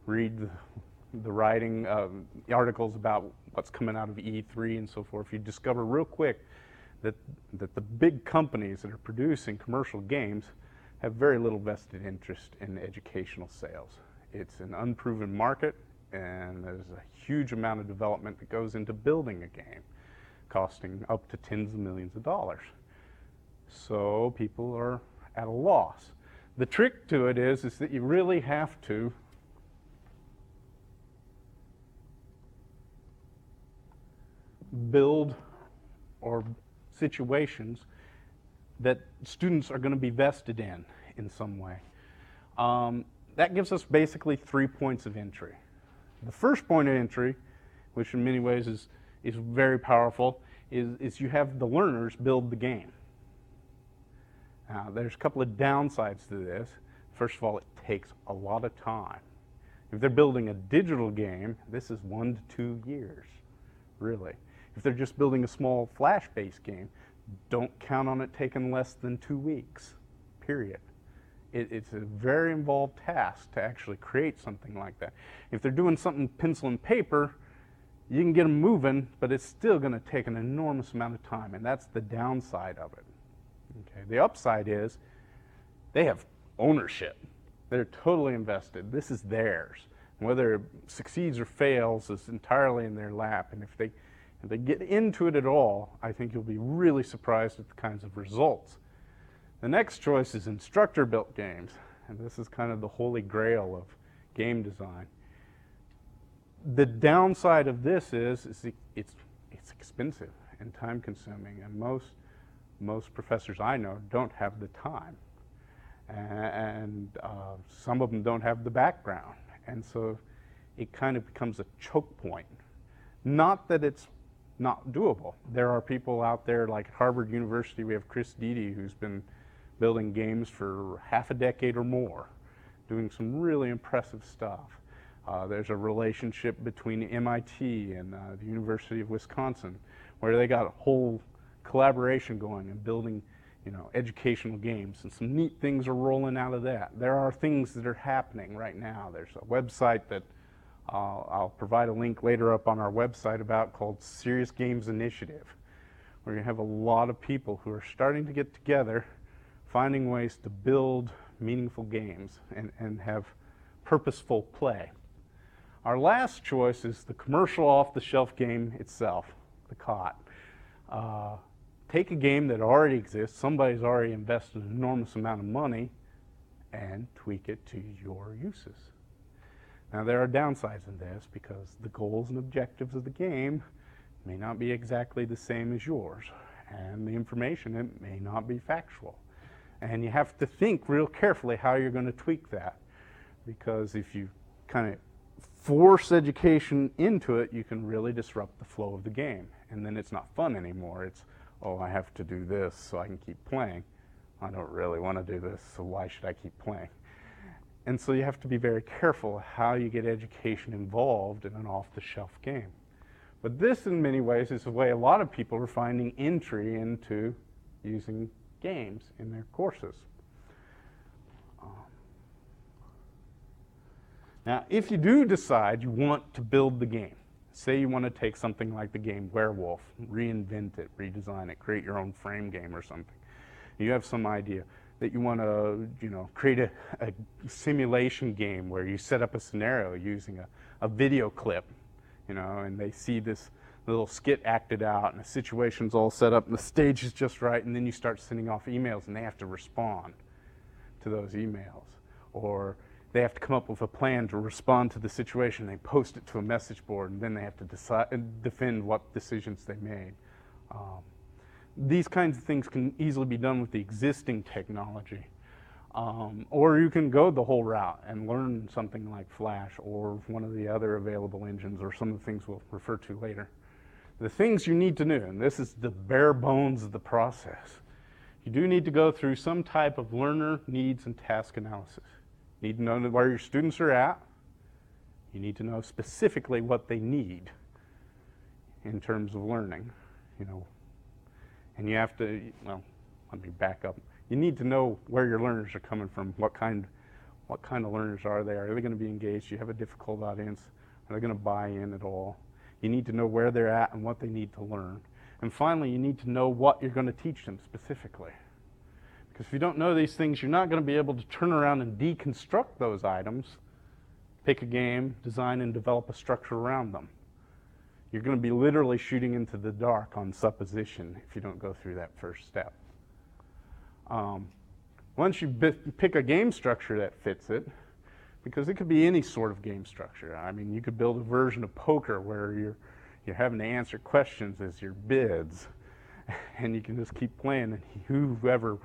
read the writing, the articles about what's coming out of E3 and so forth, you discover real quick that the big companies that are producing commercial games have very little vested interest in educational sales. It's an unproven market, and there's a huge amount of development that goes into building a game, costing up to tens of millions of dollars. So people are at a loss. The trick to it is that you really have to build or situations that students are going to be vested in some way. That gives us basically 3 points of entry. The first point of entry, which in many ways is very powerful, is you have the learners build the game. Now, there's a couple of downsides to this. First of all, it takes a lot of time. If they're building a digital game, this is 1 to 2 years, really. If they're just building a small Flash-based game, don't count on it taking less than 2 weeks, period. It's a very involved task to actually create something like that. If they're doing something pencil and paper, you can get them moving, but it's still going to take an enormous amount of time, and that's the downside of it. Okay. The upside is they have ownership. They're totally invested. This is theirs. Whether it succeeds or fails is entirely in their lap, and if they get into it at all, I think you'll be really surprised at the kinds of results. The next choice is instructor-built games, and this is kind of the holy grail of game design. The downside of this is it's expensive and time-consuming, and most professors I know don't have the time, and some of them don't have the background, and so it kind of becomes a choke point. Not that it's not doable. There are people out there like at Harvard University. We have Chris Dede, who's been building games for half a decade or more, doing some really impressive stuff. There's a relationship between MIT and the University of Wisconsin, where they got a whole collaboration going and building, educational games, and some neat things are rolling out of that. There are things that are happening right now. There's a website that I'll provide a link later up on our website about, called Serious Games Initiative, where you have a lot of people who are starting to get together, finding ways to build meaningful games and have purposeful play. Our last choice is the commercial off-the-shelf game itself, the COT. Take a game that already exists, somebody's already invested an enormous amount of money, and tweak it to your uses. Now there are downsides in this because the goals and objectives of the game may not be exactly the same as yours, and the information in it may not be factual. And you have to think real carefully how you're going to tweak that, because if you kind of force education into it, you can really disrupt the flow of the game, and then it's not fun anymore. It's, oh, I have to do this so I can keep playing. I don't really want to do this, so why should I keep playing? And so you have to be very careful how you get education involved in an off-the-shelf game. But this, in many ways, is the way a lot of people are finding entry into using games in their courses. Now, if you do decide you want to build the game, say you want to take something like the game Werewolf, reinvent it, redesign it, create your own frame game or something. You have some idea that you want to, create a simulation game where you set up a scenario using a video clip, and they see this little skit acted out and the situation's all set up and the stage is just right, and then you start sending off emails and they have to respond to those emails. Or they have to come up with a plan to respond to the situation. They post it to a message board, and then they have to defend what decisions they made. These kinds of things can easily be done with the existing technology. Or you can go the whole route and learn something like Flash or one of the other available engines, or some of the things we'll refer to later. The things you need to know, and this is the bare bones of the process, you do need to go through some type of learner needs and task analysis. You need to know where your students are at. You need to know specifically what they need in terms of learning, And you have to, let me back up. You need to know where your learners are coming from. What kind of learners are they? Are they going to be engaged? Do you have a difficult audience? Are they going to buy in at all? You need to know where they're at and what they need to learn. And finally, you need to know what you're going to teach them specifically. Because if you don't know these things, you're not going to be able to turn around and deconstruct those items, pick a game, design and develop a structure around them. You're going to be literally shooting into the dark on supposition if you don't go through that first step. Once you pick a game structure that fits it, because it could be any sort of game structure. I mean, you could build a version of poker where you're having to answer questions as your bids, and you can just keep playing, and whoever,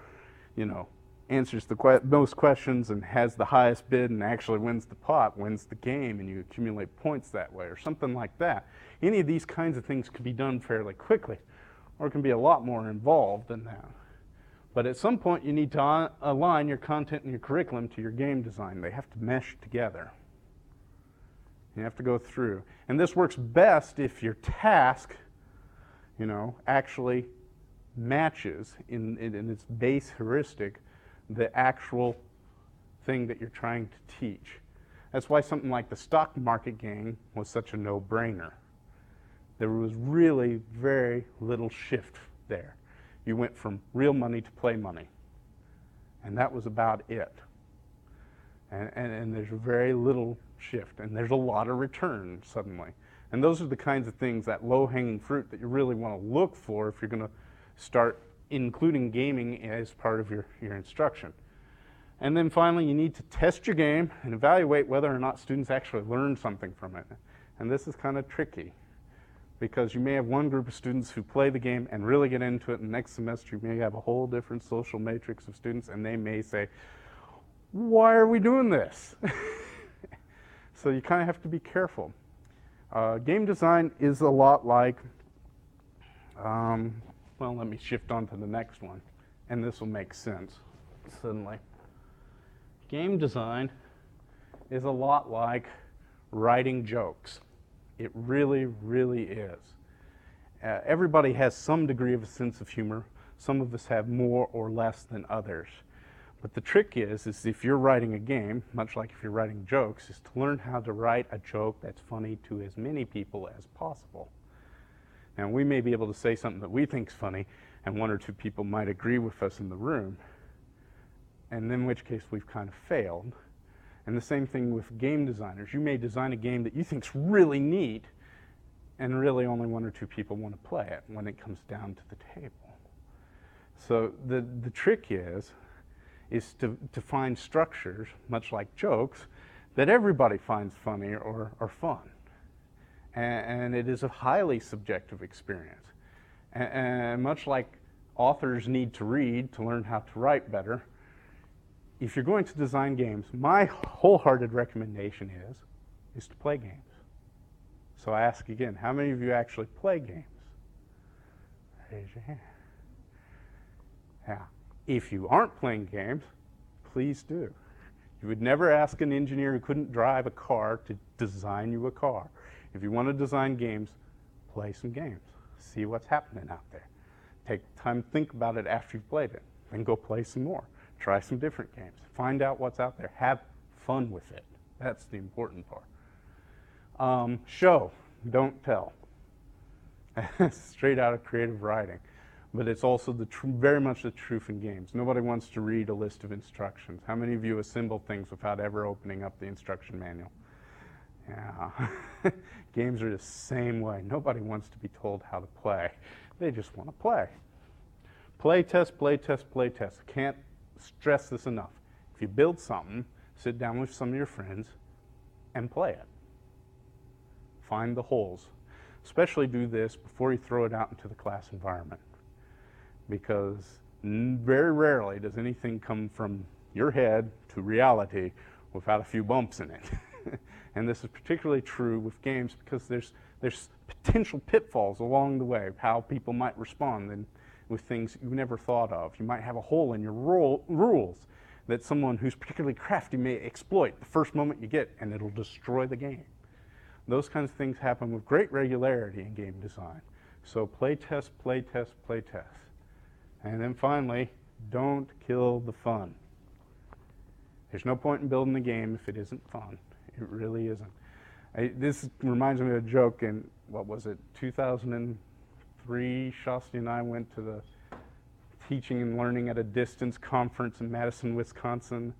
answers the most questions and has the highest bid and actually wins the pot, wins the game, and you accumulate points that way, or something like that. Any of these kinds of things can be done fairly quickly, or it can be a lot more involved than that. But at some point, you need to align your content and your curriculum to your game design. They have to mesh together. You have to go through. And this works best if your task, actually matches in its base heuristic the actual thing that you're trying to teach. That's why something like the stock market game was such a no-brainer. There was really very little shift there. You went from real money to play money, and that was about it. And there's very little shift, and there's a lot of return suddenly. And those are the kinds of things, that low-hanging fruit, that you really want to look for if you're going to start including gaming as part of your instruction. And then finally, you need to test your game and evaluate whether or not students actually learn something from it. And this is kind of tricky, because you may have one group of students who play the game and really get into it, and next semester you may have a whole different social matrix of students, and they may say, why are we doing this? So you kind of have to be careful. Game design is a lot like, let me shift on to the next one, and this will make sense suddenly. Game design is a lot like writing jokes. It really, really is. Everybody has some degree of a sense of humor. Some of us have more or less than others. But the trick is if you're writing a game, much like if you're writing jokes, is to learn how to write a joke that's funny to as many people as possible. Now, we may be able to say something that we think is funny, and one or two people might agree with us in the room, and in which case we've kind of failed. And the same thing with game designers. You may design a game that you think's really neat, and really only 1 or 2 people want to play it when it comes down to the table. So the trick is to find structures, much like jokes, that everybody finds funny or fun. And it is a highly subjective experience. And much like authors need to read to learn how to write better, if you're going to design games, my wholehearted recommendation is to play games. So I ask again, how many of you actually play games? Raise your hand. Now, if you aren't playing games, please do. You would never ask an engineer who couldn't drive a car to design you a car. If you want to design games, play some games. See what's happening out there. Take time to think about it after you've played it. Then go play some more. Try some different games. Find out what's out there. Have fun with it. That's the important part. Show, don't tell. Straight out of creative writing. But it's also very much the truth in games. Nobody wants to read a list of instructions. How many of you assemble things without ever opening up the instruction manual? Yeah. Games are the same way. Nobody wants to be told how to play. They just want to play. Play test, play test, play test. I can't stress this enough. If you build something, sit down with some of your friends and play it. Find the holes. Especially do this before you throw it out into the class environment, because very rarely does anything come from your head to reality without a few bumps in it. And this is particularly true with games because there's potential pitfalls along the way of how people might respond with things you never thought of. You might have a hole in your rules that someone who's particularly crafty may exploit the first moment you get, and it'll destroy the game. Those kinds of things happen with great regularity in game design. So play test, play test, play test. And then finally, don't kill the fun. There's no point in building a game if it isn't fun. It really isn't. This reminds me of a joke in, 2003, Shasti and I went to the Teaching and Learning at a Distance conference in Madison, Wisconsin.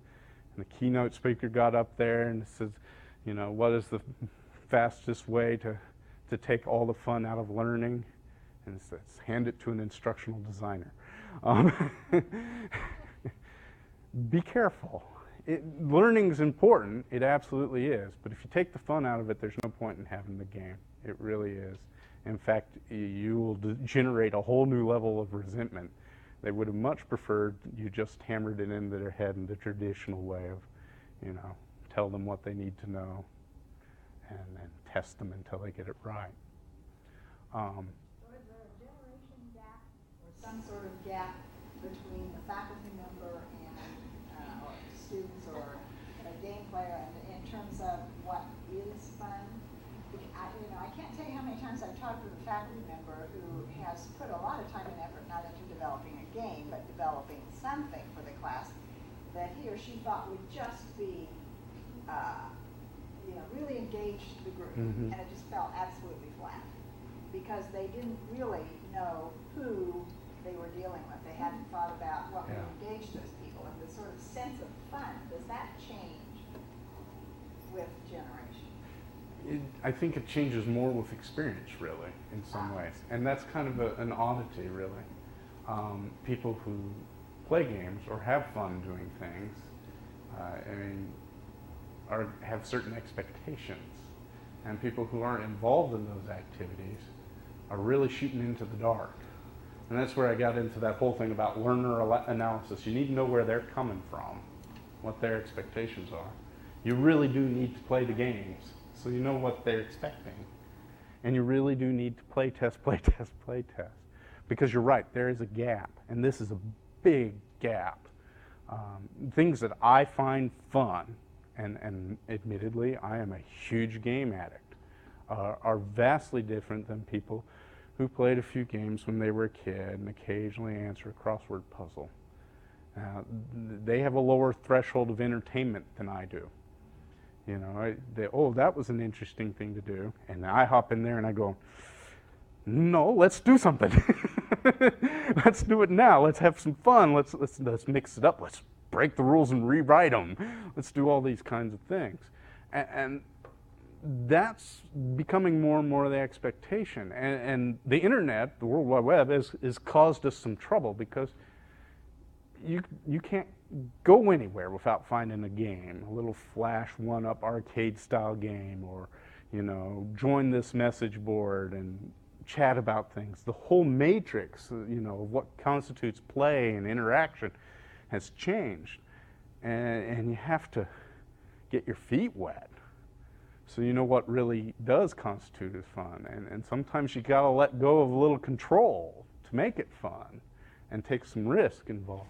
And the keynote speaker got up there and says, what is the fastest way to take all the fun out of learning? And it says, hand it to an instructional designer. Be careful. Learning is important. It absolutely is. But if you take the fun out of it, there's no point in having the game. It really is. In fact, you will generate a whole new level of resentment. They would have much preferred you just hammered it into their head in the traditional way of, tell them what they need to know and then test them until they get it right. So is there a generation gap or some sort of gap between the faculty member and or students or a game player in terms of what is fun? I can't tell you how many times I've talked with a faculty member who has put a lot of time and effort not into developing a game, but developing something for the class that he or she thought would just be really engaged the group, and it just fell absolutely flat because they didn't really know who they were dealing with. They hadn't thought about what would engage those people, and the sort of sense of fun, does that change with generation? I think it changes more with experience, really, in some ways. And that's kind of an oddity, really. People who play games or have fun doing things, have certain expectations. And people who aren't involved in those activities are really shooting into the dark. And that's where I got into that whole thing about learner analysis. You need to know where they're coming from, what their expectations are. You really do need to play the games so you know what they're expecting. And you really do need to play test, play test, play test. Because you're right, there is a gap, and this is a big gap. Things that I find fun, and admittedly, I am a huge game addict, are vastly different than people who played a few games when they were a kid and occasionally answer a crossword puzzle. They have a lower threshold of entertainment than I do. That was an interesting thing to do. And I hop in there and I go, no, let's do something. Let's do it now. Let's have some fun. Let's mix it up. Let's break the rules and rewrite them. Let's do all these kinds of things. And that's becoming more and more the expectation. And the internet, the World Wide Web, has caused us some trouble because you can't go anywhere without finding a game, a little flash one-up arcade style game, or join this message board and chat about things. The whole matrix, of what constitutes play and interaction has changed, and you have to get your feet wet. So you know what really does constitute as fun, and sometimes you gotta let go of a little control to make it fun and take some risk involved.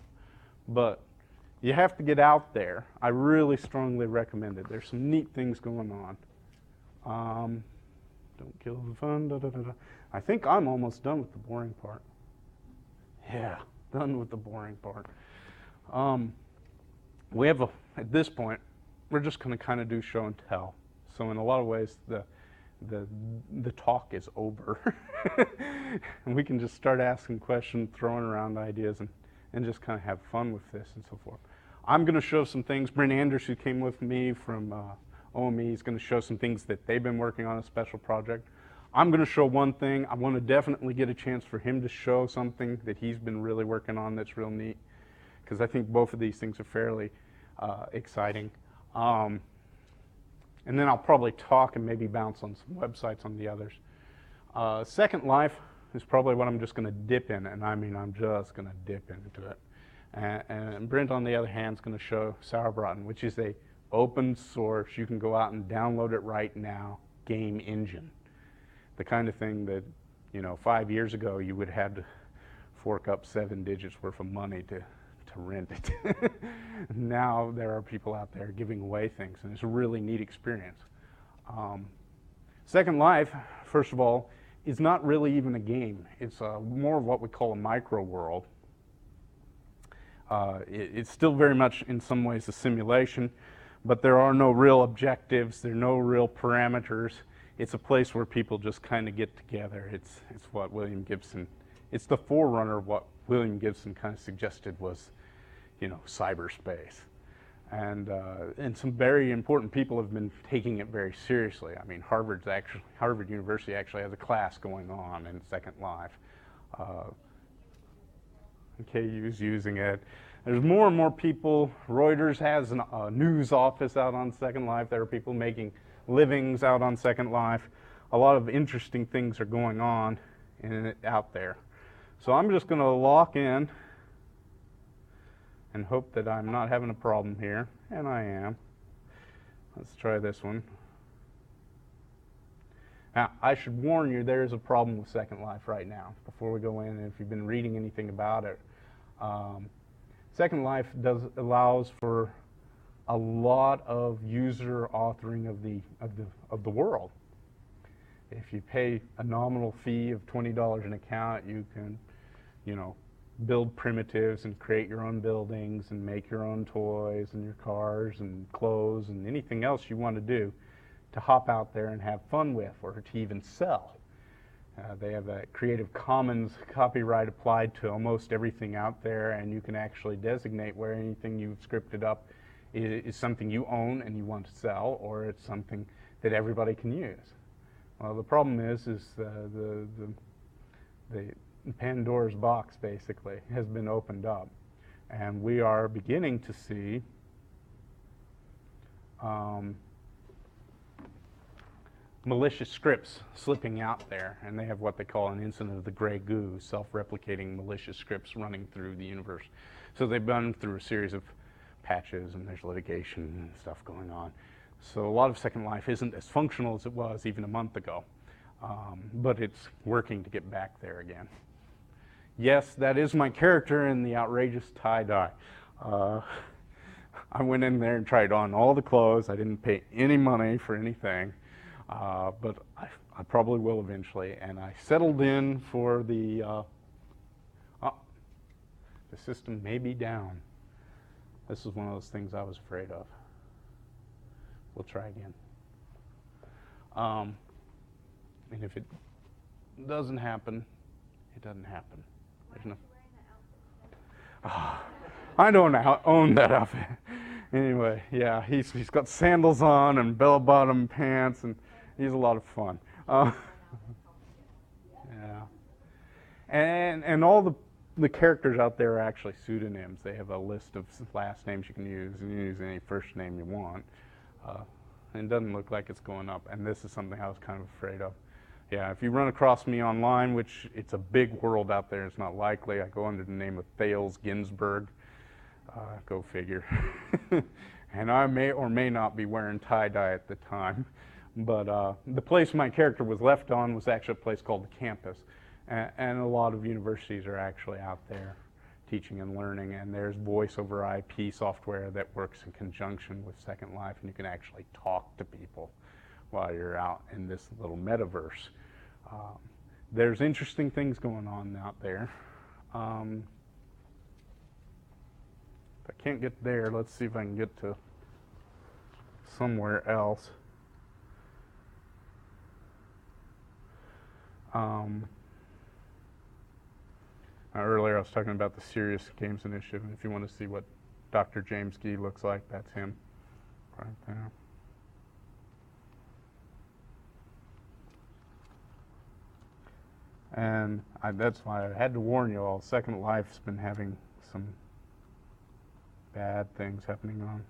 But you have to get out there. I really strongly recommend it. There's some neat things going on. Don't kill the fun, da, da, da, da. I think I'm almost done with the boring part. Yeah, done with the boring part. We have at this point, we're just gonna kind of do show and tell. So in a lot of ways, the talk is over. And we can just start asking questions, throwing around ideas, and just kind of have fun with this and so forth. I'm going to show some things. Brent Anders, who came with me from OME, is going to show some things that they've been working on, a special project. I'm going to show one thing. I want to definitely get a chance for him to show something that he's been really working on that's real neat, because I think both of these things are fairly exciting. And then I'll probably talk and maybe bounce on some websites on the others. Second Life is probably what I'm just going to dip in, and I mean I'm just going to dip into it. And Brent, on the other hand, is going to show Sauerbraten, which is a open source, you can go out and download it right now, game engine. The kind of thing that, 5 years ago you would have to fork up 7 digits worth of money to rent it. Now there are people out there giving away things, and it's a really neat experience. Second Life, first of all, is not really even a game. It's more of what we call a micro world. It's still very much in some ways a simulation, but there are no real objectives, there are no real parameters. It's a place where people just kind of get together. It's what William Gibson, it's the forerunner of what William Gibson kind of suggested was, cyberspace. And some very important people have been taking it very seriously. I mean, Harvard University actually has a class going on in Second Life. KU's using it. There's more and more people. Reuters has a news office out on Second Life. There are people making livings out on Second Life. A lot of interesting things are going on out there. So I'm just going to lock in and hope that I'm not having a problem here, and I am. Let's try this one. Now, I should warn you, there is a problem with Second Life right now before we go in, and if you've been reading anything about it. Second Life allows for a lot of user authoring of the world. If you pay a nominal fee of $20 an account, you can, build primitives and create your own buildings and make your own toys and your cars and clothes and anything else you want to do to hop out there and have fun with, or to even sell. They have a Creative Commons copyright applied to almost everything out there, and you can actually designate where anything you've scripted up is something you own and you want to sell, or it's something that everybody can use. Well, the problem is the Pandora's box basically has been opened up, and we are beginning to see malicious scripts slipping out there, and they have what they call an incident of the gray goo, self-replicating malicious scripts running through the universe. So they've gone through a series of patches, and there's litigation and stuff going on. So a lot of Second Life isn't as functional as it was even a month ago, but it's working to get back there again. Yes, that is my character in the outrageous tie-dye. I went in there and tried on all the clothes. I didn't pay any money for anything, but I probably will eventually. And I settled in for the system may be down. This is one of those things I was afraid of. We'll try again. And if it doesn't happen, it doesn't happen. There's no. I don't own that outfit. Anyway, yeah, he's got sandals on and bell-bottom pants, and he's a lot of fun. Yeah, and all the characters out there are actually pseudonyms. They have a list of last names you can use, and you can use any first name you want. And it doesn't look like it's going up, and this is something I was kind of afraid of. Yeah, if you run across me online, which it's a big world out there, it's not likely. I go under the name of Thales Ginsburg. Go figure. And I may or may not be wearing tie-dye at the time. But the place my character was left on was actually a place called the campus. And a lot of universities are actually out there teaching and learning. And there's voice over IP software that works in conjunction with Second Life, and you can actually talk to people while you're out in this little metaverse. There's interesting things going on out there. If I can't get there, let's see if I can get to somewhere else. Earlier I was talking about the Serious Games Initiative, and if you want to see what Dr. James Gee looks like, that's him right there. And that's why I had to warn you all, Second Life's been having some bad things happening on.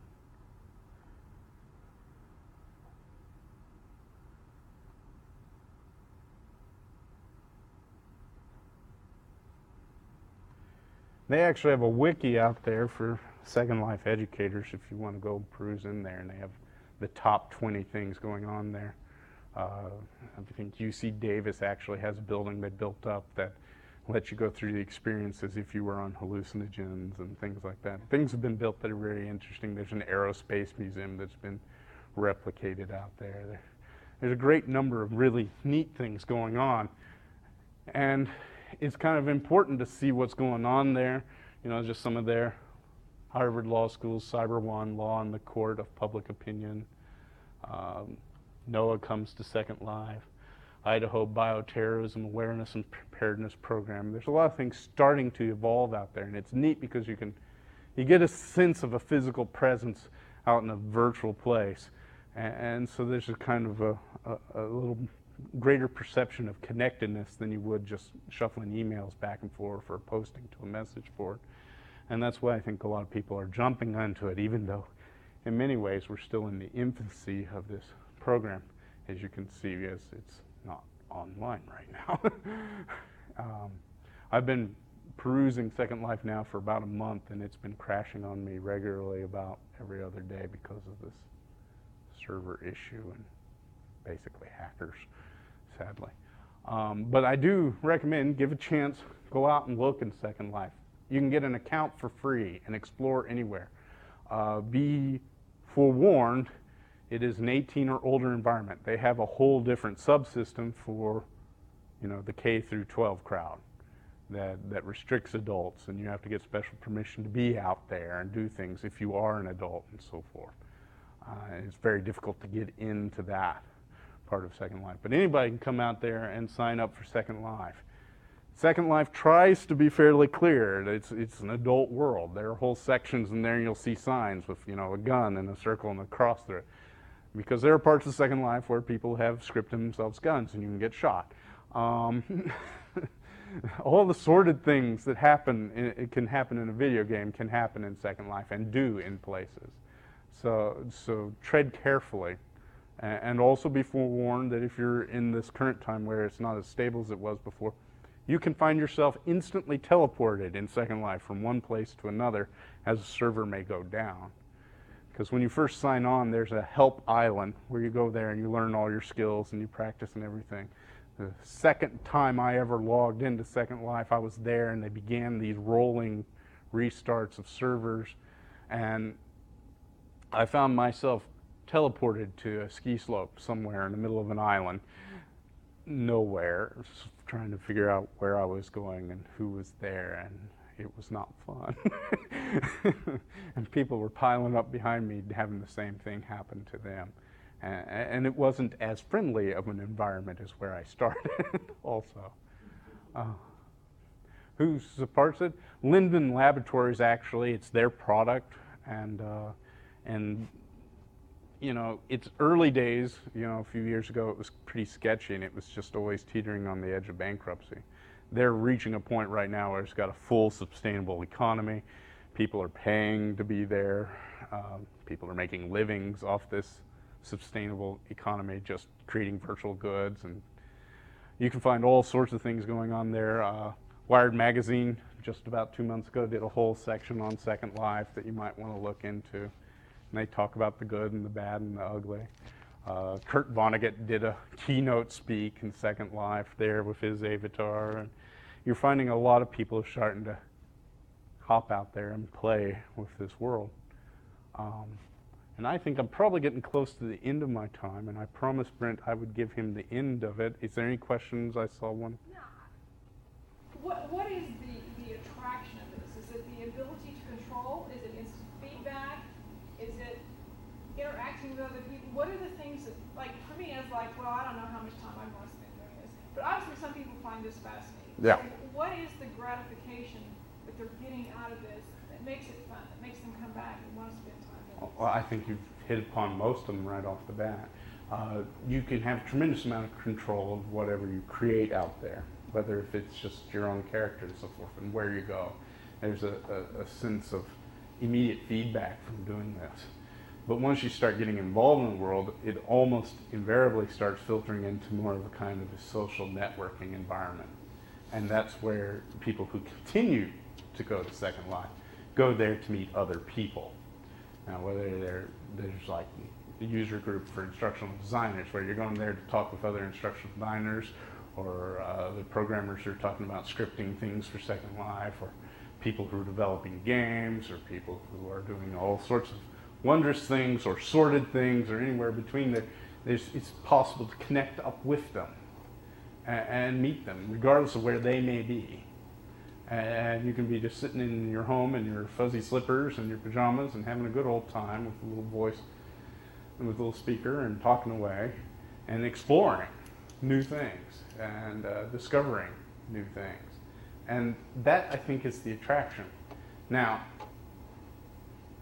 They actually have a wiki out there for Second Life educators if you want to go peruse in there, and they have the top 20 things going on there. I think UC Davis actually has a building they built up that lets you go through the experience as if you were on hallucinogens and things like that. Things have been built that are very interesting. There's an aerospace museum that's been replicated out there. There's a great number of really neat things going on. And it's kind of important to see what's going on there. You know, just some of their Harvard Law School's Cyber One, Law in the Court of Public Opinion. NOAA comes to Second Life. Idaho Bioterrorism Awareness and Preparedness Program. There's a lot of things starting to evolve out there, and it's neat because you get a sense of a physical presence out in a virtual place. And so there's a kind of a little greater perception of connectedness than you would just shuffling emails back and forth or posting to a message board. And that's why I think a lot of people are jumping onto it, even though in many ways we're still in the infancy of this program. As you can see, yes, it's not online right now. I've been perusing Second Life now for about a month, and it's been crashing on me regularly about every other day because of this server issue and basically hackers, sadly. But I do recommend, give a chance, go out and look in Second Life. You can get an account for free and explore anywhere. Be forewarned, it is an 18 or older environment. They have a whole different subsystem for, you know, the K through 12 crowd that restricts adults, and you have to get special permission to be out there and do things if you are an adult and so forth. It's very difficult to get into that part of Second Life. But anybody can come out there and sign up for Second Life. Second Life tries to be fairly clear. It's an adult world. There are whole sections in there, and you'll see signs with, you know, a gun and a circle and a cross through it. Because there are parts of Second Life where people have scripted themselves guns and you can get shot. All the sordid things that happen, it can happen in a video game, can happen in Second Life and do in places. So tread carefully. And also be forewarned that if you're in this current time where it's not as stable as it was before, you can find yourself instantly teleported in Second Life from one place to another as a server may go down. Because when you first sign on, there's a help island where you go there and you learn all your skills and you practice and everything. The second time I ever logged into Second Life, I was there and they began these rolling restarts of servers, and I found myself teleported to a ski slope somewhere in the middle of an island. Nowhere, just trying to figure out where I was going and who was there, and it was not fun. And people were piling up behind me having the same thing happen to them. And it wasn't as friendly of an environment as where I started also. who supports it? Linden Laboratories, actually, it's their product, and you know, it's early days. You know, a few years ago it was pretty sketchy, and it was just always teetering on the edge of bankruptcy. They're reaching a point right now where it's got a full sustainable economy. People are paying to be there. People are making livings off this sustainable economy, just creating virtual goods, and you can find all sorts of things going on there. Wired Magazine, just about 2 months ago, did a whole section on Second Life that you might want to look into. And they talk about the good and the bad and the ugly. Kurt Vonnegut did a keynote speak in Second Life there with his avatar. And you're finding a lot of people are starting to hop out there and play with this world. And I think I'm probably getting close to the end of my time, and I promised Brent I would give him the end of it. Is there any questions? I saw one. Yeah. What is the attraction of this? Is it the ability to control? Is it instant feedback? Is it interacting with other people? What are the things that, like, for me, it's like, well, I don't know how much time I want to spend doing this. But obviously some people find this fascinating. Yeah. So what is the gratification that they're getting out of this that makes it fun, that makes them come back and want to spend time with it? Well, I think you've hit upon most of them right off the bat. You can have a tremendous amount of control of whatever you create out there, whether if it's just your own character and so forth, and where you go. There's a sense of immediate feedback from doing this. But once you start getting involved in the world, it almost invariably starts filtering into more of a kind of a social networking environment. And that's where people who continue to go to Second Life go there to meet other people. Now, whether there's like the user group for instructional designers, where you're going there to talk with other instructional designers, or the programmers who are talking about scripting things for Second Life, or people who are developing games, or people who are doing all sorts of wondrous things, or sorted things, or anywhere between there. It's possible to connect up with them and meet them, regardless of where they may be. And you can be just sitting in your home in your fuzzy slippers and your pajamas and having a good old time with a little voice and with a little speaker and talking away and exploring new things and discovering new things. And that, I think, is the attraction. Now,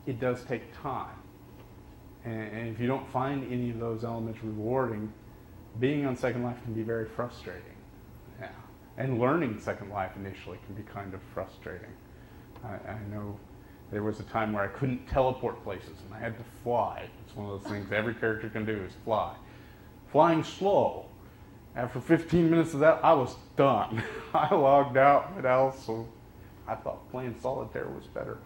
it does take time. And if you don't find any of those elements rewarding, being on Second Life can be very frustrating. Yeah. And learning Second Life initially can be kind of frustrating. I know there was a time where I couldn't teleport places and I had to fly. It's one of those things every character can do is fly. Flying slow. After 15 minutes of that, I was done. I logged out, but also I thought playing solitaire was better.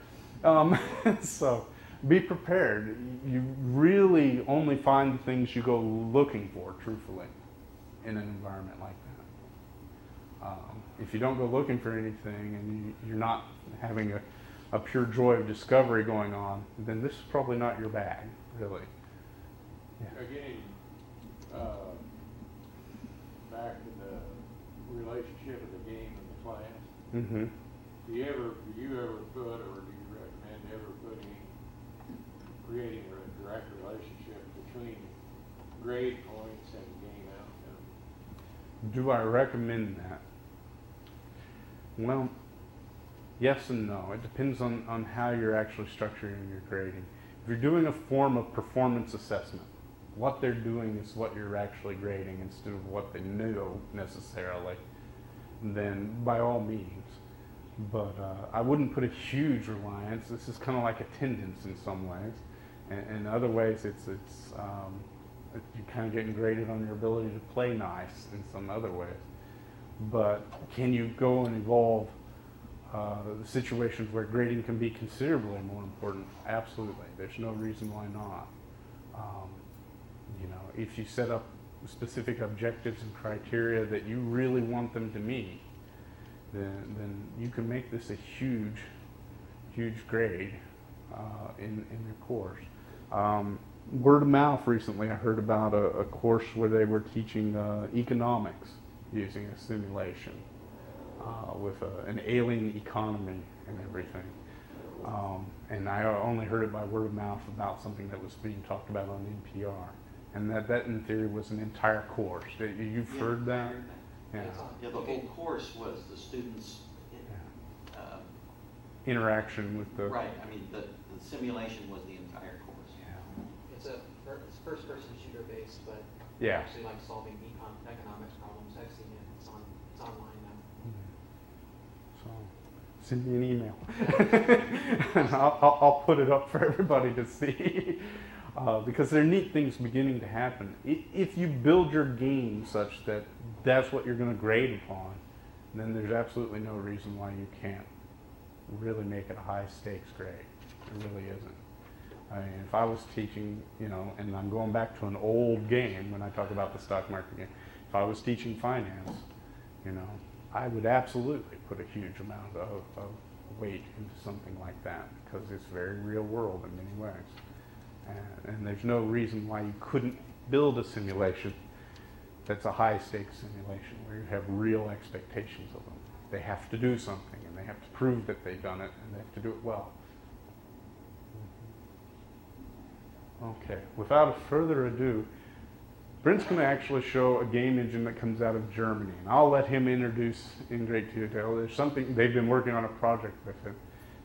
So be prepared. You really only find the things you go looking for, truthfully, in an environment like that. If you don't go looking for anything and you're not having a pure joy of discovery going on, then this is probably not your bag, really. Yeah. Again, back to the relationship of the game and the class. Mm-hmm. Do you ever put, or do you recommend ever putting, creating a direct relationship between grade points and game outcome? Do I recommend that? Well, yes and no. It depends on how you're actually structuring your grading. If you're doing a form of performance assessment, what they're doing is what you're actually grading instead of what they know necessarily, then by all means. But I wouldn't put a huge reliance. This is kind of like attendance in some ways. And in other ways, it's you're kind of getting graded on your ability to play nice in some other ways. But can you go and evolve the situations where grading can be considerably more important? Absolutely. There's no reason why not. You know, if you set up specific objectives and criteria that you really want them to meet, then you can make this a huge grade in your course. Word of mouth recently, I heard about a course where they were teaching economics using a simulation with an alien economy and everything. And I only heard it by word of mouth about something that was being talked about on NPR. And that in theory was an entire course. You've heard that? Yeah. Yeah, the whole course was the students interaction with the. Right, I mean, the simulation was the entire course. It's it's first-person shooter based, but Yeah. actually like solving economics problems. I've seen it. It's online now. So send me an email. And I'll put it up for everybody to see. Because there are neat things beginning to happen. If you build your game such that that's what you're going to grade upon, then there's absolutely no reason why you can't really make it a high stakes grade. It really isn't. I mean, if I was teaching, you know, and I'm going back to an old game when I talk about the stock market game, if I was teaching finance, you know, I would absolutely put a huge amount of weight into something like that because it's very real world in many ways. And there's no reason why you couldn't build a simulation that's a high stakes simulation where you have real expectations of them. They have to do something and they have to prove that they've done it and they have to do it well. Okay, without further ado, Brent's going to actually show a game engine that comes out of Germany. And I'll let him introduce in great detail. There's something, they've been working on a project with him.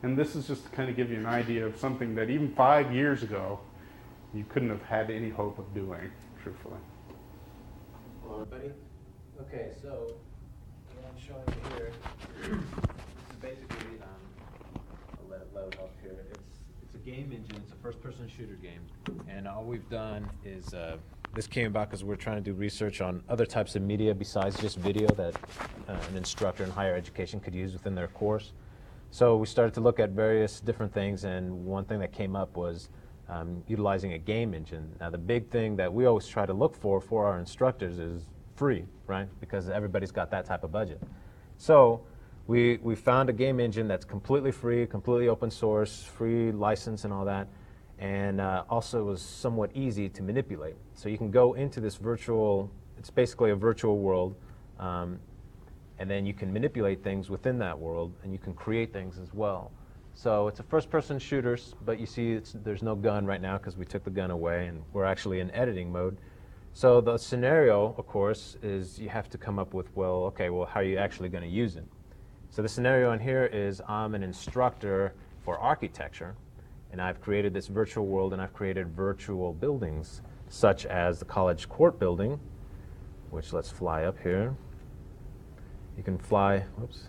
And this is just to kind of give you an idea of something that even 5 years ago, you couldn't have had any hope of doing, truthfully. Hello, everybody. Okay, so what I'm showing you here, this is basically, I'll let it load up here. It's a game engine. It's a first-person shooter game, and all we've done is this came about because we're trying to do research on other types of media besides just video that an instructor in higher education could use within their course. So we started to look at various different things, and one thing that came up was utilizing a game engine. Now, the big thing that we always try to look for our instructors is free, right? Because everybody's got that type of budget. So we found a game engine that's completely free, completely open source, free license and all that, and also was somewhat easy to manipulate. So you can go into this virtual, it's basically a virtual world, and then you can manipulate things within that world, and you can create things as well. So it's a first-person shooter, but you see there's no gun right now because we took the gun away, and we're actually in editing mode. So the scenario, of course, is you have to come up with, well, okay, well, how are you actually going to use it? So the scenario in here is I'm an instructor for architecture, and I've created this virtual world, and I've created virtual buildings, such as the College Court building, which let's fly up here. You can fly, whoops,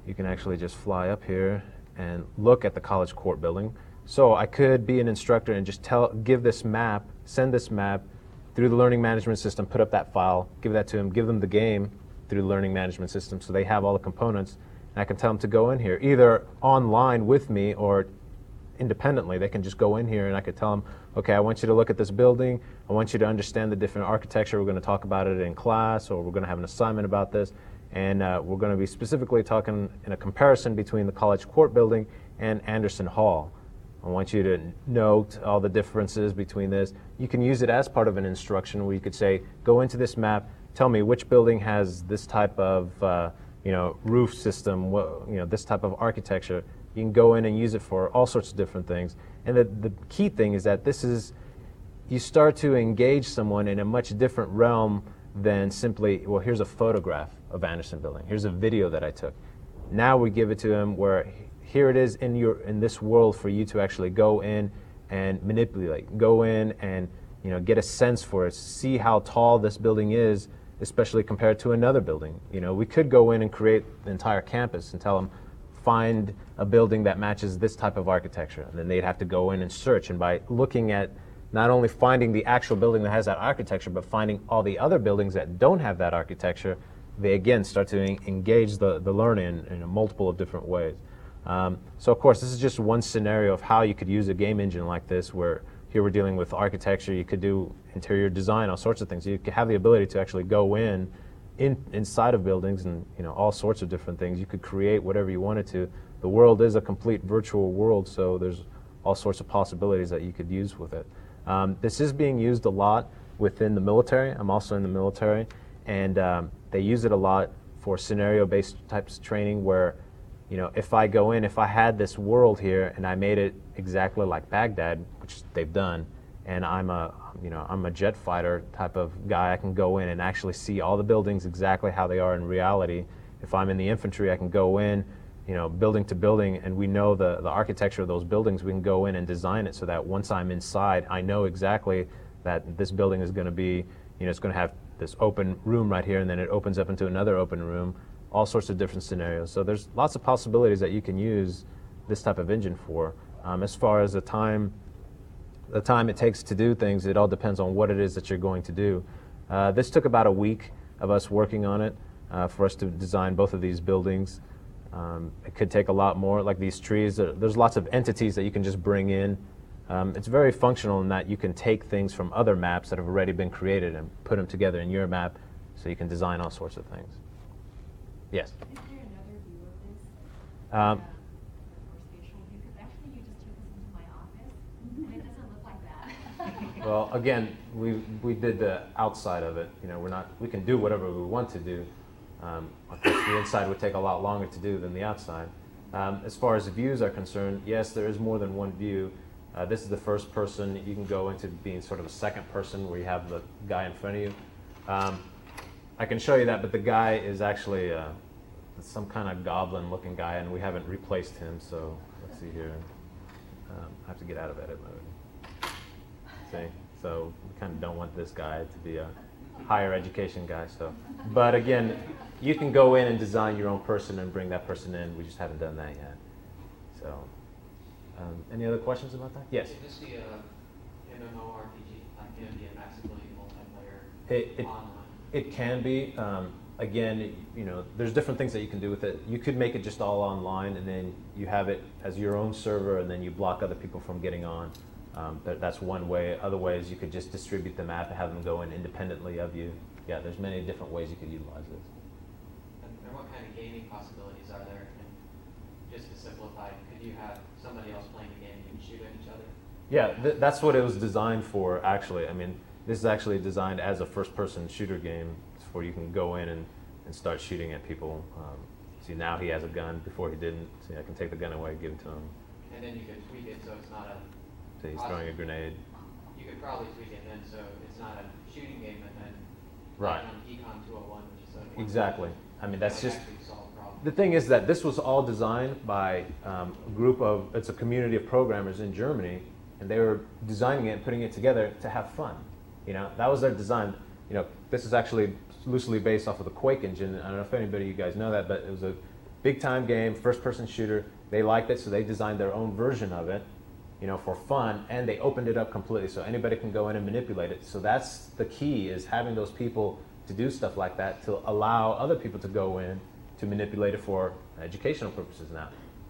you can actually just fly up here and look at the College Court building. So I could be an instructor and just give this map, send this map through the learning management system, put up that file, give that to them, give them the game through the learning management system so they have all the components, and I can tell them to go in here, either online with me or independently. They can just go in here and I could tell them, okay, I want you to look at this building, I want you to understand the different architecture, we're going to talk about it in class, or we're going to have an assignment about this. And we're going to be specifically talking in a comparison between the College Court building and Anderson Hall. I want you to note all the differences between this. You can use it as part of an instruction where you could say, go into this map, tell me which building has this type of roof system, this type of architecture. You can go in and use it for all sorts of different things. And the key thing is that you start to engage someone in a much different realm than simply, well, here's a photograph of Anderson Building. Here's a video that I took. Now we give it to them where here it is in this world for you to actually go in and manipulate, go in and get a sense for it, see how tall this building is, especially compared to another building. We could go in and create the entire campus and tell them, find a building that matches this type of architecture. And then they'd have to go in and search. And by looking at not only finding the actual building that has that architecture, but finding all the other buildings that don't have that architecture, they again start to engage the learner in a multiple of different ways. So of course, this is just one scenario of how you could use a game engine like this, where here we're dealing with architecture, you could do interior design, all sorts of things. You could have the ability to actually go inside of buildings and all sorts of different things. You could create whatever you wanted to. The world is a complete virtual world, so there's all sorts of possibilities that you could use with it. This is being used a lot within the military. I'm also in the military, and they use it a lot for scenario-based types of training where, if I go in, if I had this world here and I made it exactly like Baghdad, which they've done, and I'm a jet fighter type of guy, I can go in and actually see all the buildings exactly how they are in reality. If I'm in the infantry, I can go in, building to building, and we know the architecture of those buildings, we can go in and design it so that once I'm inside, I know exactly that this building is going to be, it's going to have this open room right here, and then it opens up into another open room, all sorts of different scenarios. So there's lots of possibilities that you can use this type of engine for. As far as the time it takes to do things, it all depends on what it is that you're going to do. This took about a week of us working on it for us to design both of these buildings. It could take a lot more, like these trees. There's lots of entities that you can just bring in. It's very functional in that you can take things from other maps that have already been created and put them together in your map, so you can design all sorts of things. Yes? Is there another view of this? Um, More spatial view? Because actually you just took us into my office, and it doesn't look like that. Well, again, we did the outside of it. We can do whatever we want to do. Of course, the inside would take a lot longer to do than the outside. As far as the views are concerned, yes, there is more than one view. This is the first person. You can go into being sort of a second person where you have the guy in front of you. I can show you that, but the guy is actually some kind of goblin-looking guy, and we haven't replaced him, so let's see here. I have to get out of edit mode. See? So we kind of don't want this guy to be a higher education guy. So, but again, you can go in and design your own person and bring that person in. We just haven't done that yet. So, any other questions about that? Yes? Is this the MMORPG? Like, can it be a massively multiplayer online? It can be. Again, there's different things that you can do with it. You could make it just all online, and then you have it as your own server, and then you block other people from getting on. That's one way. Other ways, you could just distribute the map and have them go in independently of you. Yeah, there's many different ways you could utilize this. And what kind of gaming possibilities are there? And just to simplify, could you have somebody else playing the game and you can shoot at each other? Yeah, that's what it was designed for, actually. I mean, this is actually designed as a first-person shooter game where you can go in and start shooting at people. See, now he has a gun. Before he didn't. See, I can take the gun away and give it to him. And then you could tweak it so it's not a... So he's throwing a grenade. You could probably tweak it then so it's not a shooting game, and then Right. on Econ 201, which is a... Exactly. I mean, that's just... actually solve the problem. The thing is that this was all designed by a group of, it's a community of programmers in Germany, and they were designing it and putting it together to have fun. That was their design. This is actually loosely based off of the Quake engine. I don't know if anybody of you guys know that, but it was a big-time game, first-person shooter. They liked it, so they designed their own version of it, for fun, and they opened it up completely so anybody can go in and manipulate it. So that's the key, is having those people to do stuff like that to allow other people to go in to manipulate it for educational purposes now.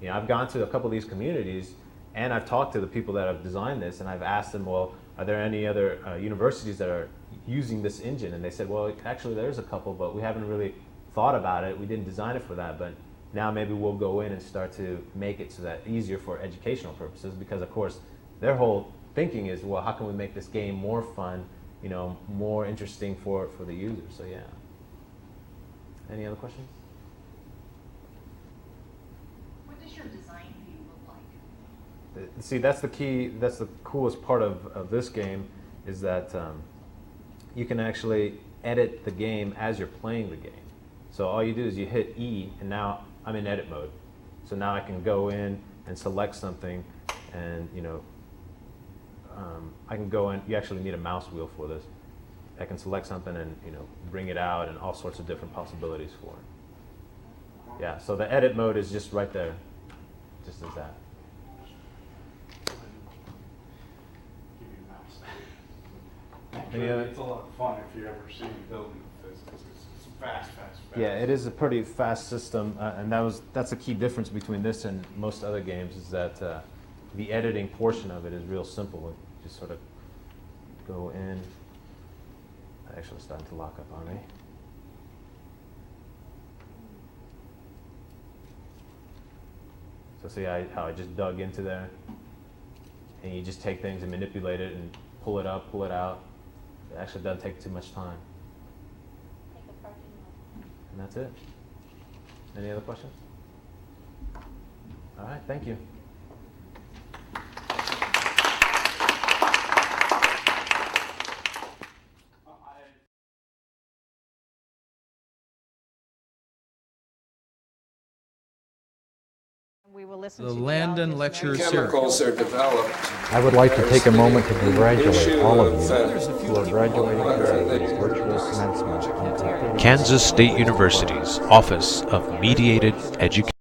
I've gone to a couple of these communities, and I've talked to the people that have designed this, and I've asked them, well, are there any other universities that are using this engine? And they said, well, actually there's a couple, but we haven't really thought about it. We didn't design it for that, but now maybe we'll go in and start to make it so that easier for educational purposes, because of course their whole thinking is, well, how can we make this game more fun, more interesting for the user? So yeah. Any other questions? What does your design view look like? See, that's the key, that's the coolest part of this game, is that you can actually edit the game as you're playing the game. So all you do is you hit E, and now I'm in edit mode. So now I can go in and select something, and I can go in. You actually need a mouse wheel for this. I can select something and bring it out, and all sorts of different possibilities for it. Yeah. So the edit mode is just right there, just as that. It's a lot of fun if you ever see them building this. It's fast. Yeah, it is a pretty fast system, and that's the key difference between this and most other games, is that the editing portion of it is real simple. You just sort of go in. Actually, it's starting to lock up on me. So see how I just dug into there, and you just take things and manipulate it and pull it up, pull it out. It actually doesn't take too much time. And that's it. Any other questions? All right, thank you. The Landon Lecture Series. Chemicals are developed. I would like to take a moment to congratulate all of you who are graduating today with virtual commencement. Kansas State University's Office of Mediated Education.